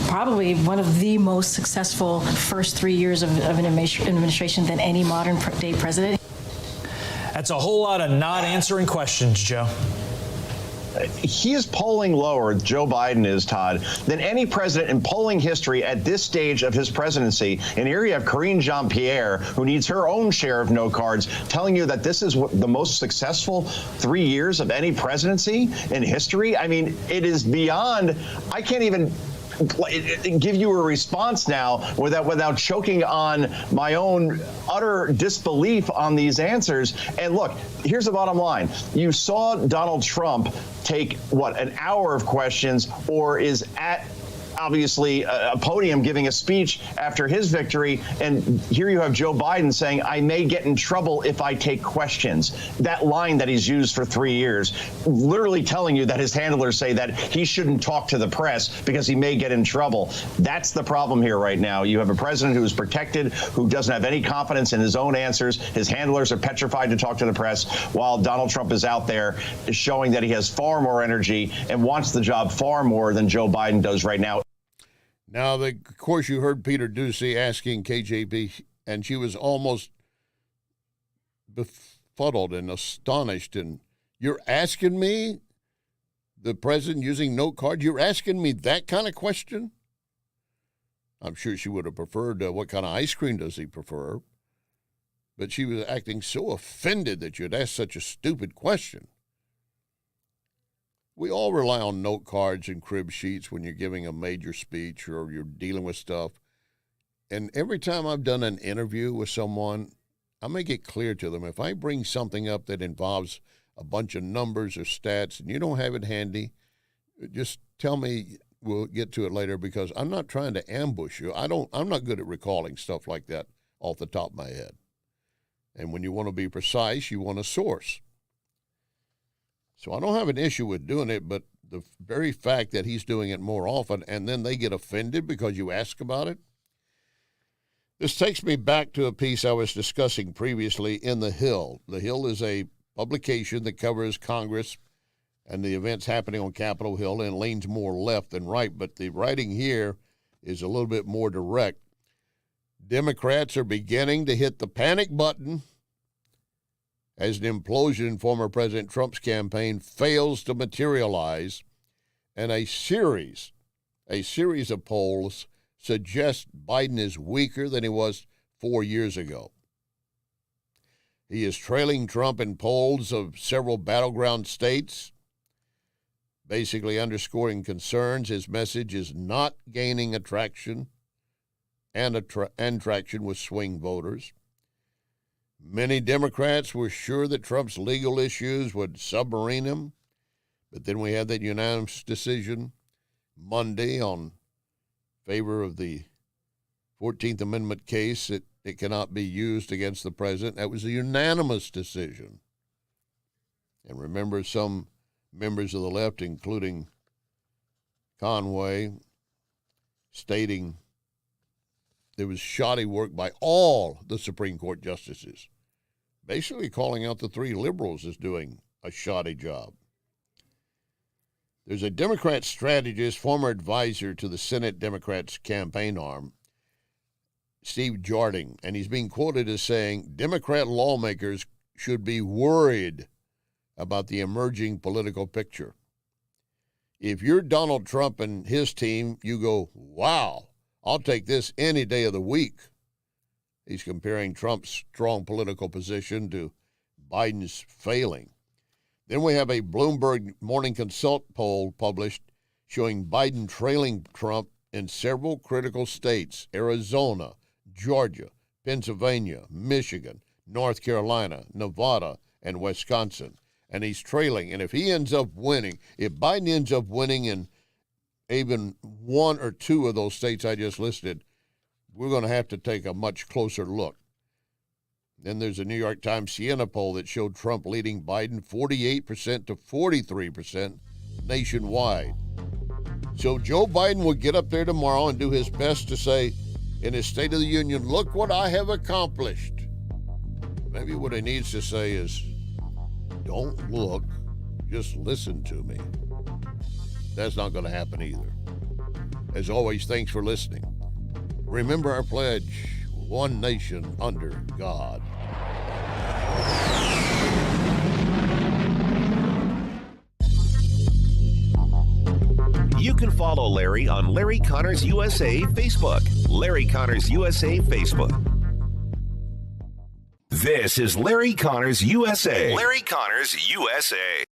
probably one of the most successful first 3 years of an administration than any modern day president. That's a whole lot of not answering questions, Joe. He is polling lower, Joe Biden is, Todd, than any president in polling history at this stage of his presidency. And here you have Karine Jean-Pierre, who needs her own share of note cards, telling you that this is the most successful 3 years of any presidency in history. I mean, it is beyond, I can't even give you a response now without choking on my own utter disbelief on these answers. And look, here's the bottom line. You saw Donald Trump take, an hour of questions, or is at obviously a podium giving a speech after his victory. And here you have Joe Biden saying, I may get in trouble if I take questions. That line that he's used for 3 years, literally telling you that his handlers say that he shouldn't talk to the press because he may get in trouble. That's the problem here right now. You have a president who is protected, who doesn't have any confidence in his own answers. His handlers are petrified to talk to the press, while Donald Trump is out there showing that he has far more energy and wants the job far more than Joe Biden does right now. Now, of course, you heard Peter Doocy asking KJP, and she was almost befuddled and astonished. And you're asking me, the president using note cards, you're asking me that kind of question? I'm sure she would have preferred what kind of ice cream does he prefer? But she was acting so offended that you'd ask such a stupid question. We all rely on note cards and crib sheets when you're giving a major speech or you're dealing with stuff. And every time I've done an interview with someone, I make it clear to them, if I bring something up that involves a bunch of numbers or stats and you don't have it handy, just tell me, we'll get to it later, because I'm not trying to ambush you. I'm not good at recalling stuff like that off the top of my head. And when you want to be precise, you want a source. So I don't have an issue with doing it, but the very fact that he's doing it more often and then they get offended because you ask about it. This takes me back to a piece I was discussing previously in The Hill. The Hill is a publication that covers Congress and the events happening on Capitol Hill and leans more left than right, but the writing here is a little bit more direct. Democrats are beginning to hit the panic button as an implosion in former President Trump's campaign fails to materialize, and a series of polls suggest Biden is weaker than he was 4 years ago. He is trailing Trump in polls of several battleground states, basically underscoring concerns his message is not gaining attraction and traction with swing voters. Many Democrats were sure that Trump's legal issues would submarine him, but then we had that unanimous decision Monday on favor of the 14th Amendment case that it cannot be used against the president. That was a unanimous decision. And remember, some members of the left, including Conway, stating there was shoddy work by all the Supreme Court justices, basically calling out the three liberals as doing a shoddy job. There's a Democrat strategist, former advisor to the Senate Democrats' campaign arm, Steve Jarding, and he's being quoted as saying Democrat lawmakers should be worried about the emerging political picture. If you're Donald Trump and his team, you go, wow, I'll take this any day of the week. He's comparing Trump's strong political position to Biden's failing. Then we have a Bloomberg Morning Consult poll published showing Biden trailing Trump in several critical states: Arizona, Georgia, Pennsylvania, Michigan, North Carolina, Nevada, and Wisconsin. And he's trailing. And if he ends up winning, if Biden ends up winning in even one or two of those states I just listed, we're going to have to take a much closer look. Then there's a New York Times Siena poll that showed Trump leading Biden 48% to 43% nationwide. So Joe Biden will get up there tomorrow and do his best to say in his State of the Union, look what I have accomplished. Maybe what he needs to say is, don't look, just listen to me. That's not going to happen either. As always, thanks for listening. Remember our pledge, one nation under God. You can follow Larry on Larry Connors USA Facebook. Larry Connors USA Facebook. This is Larry Connors USA. Larry Connors USA.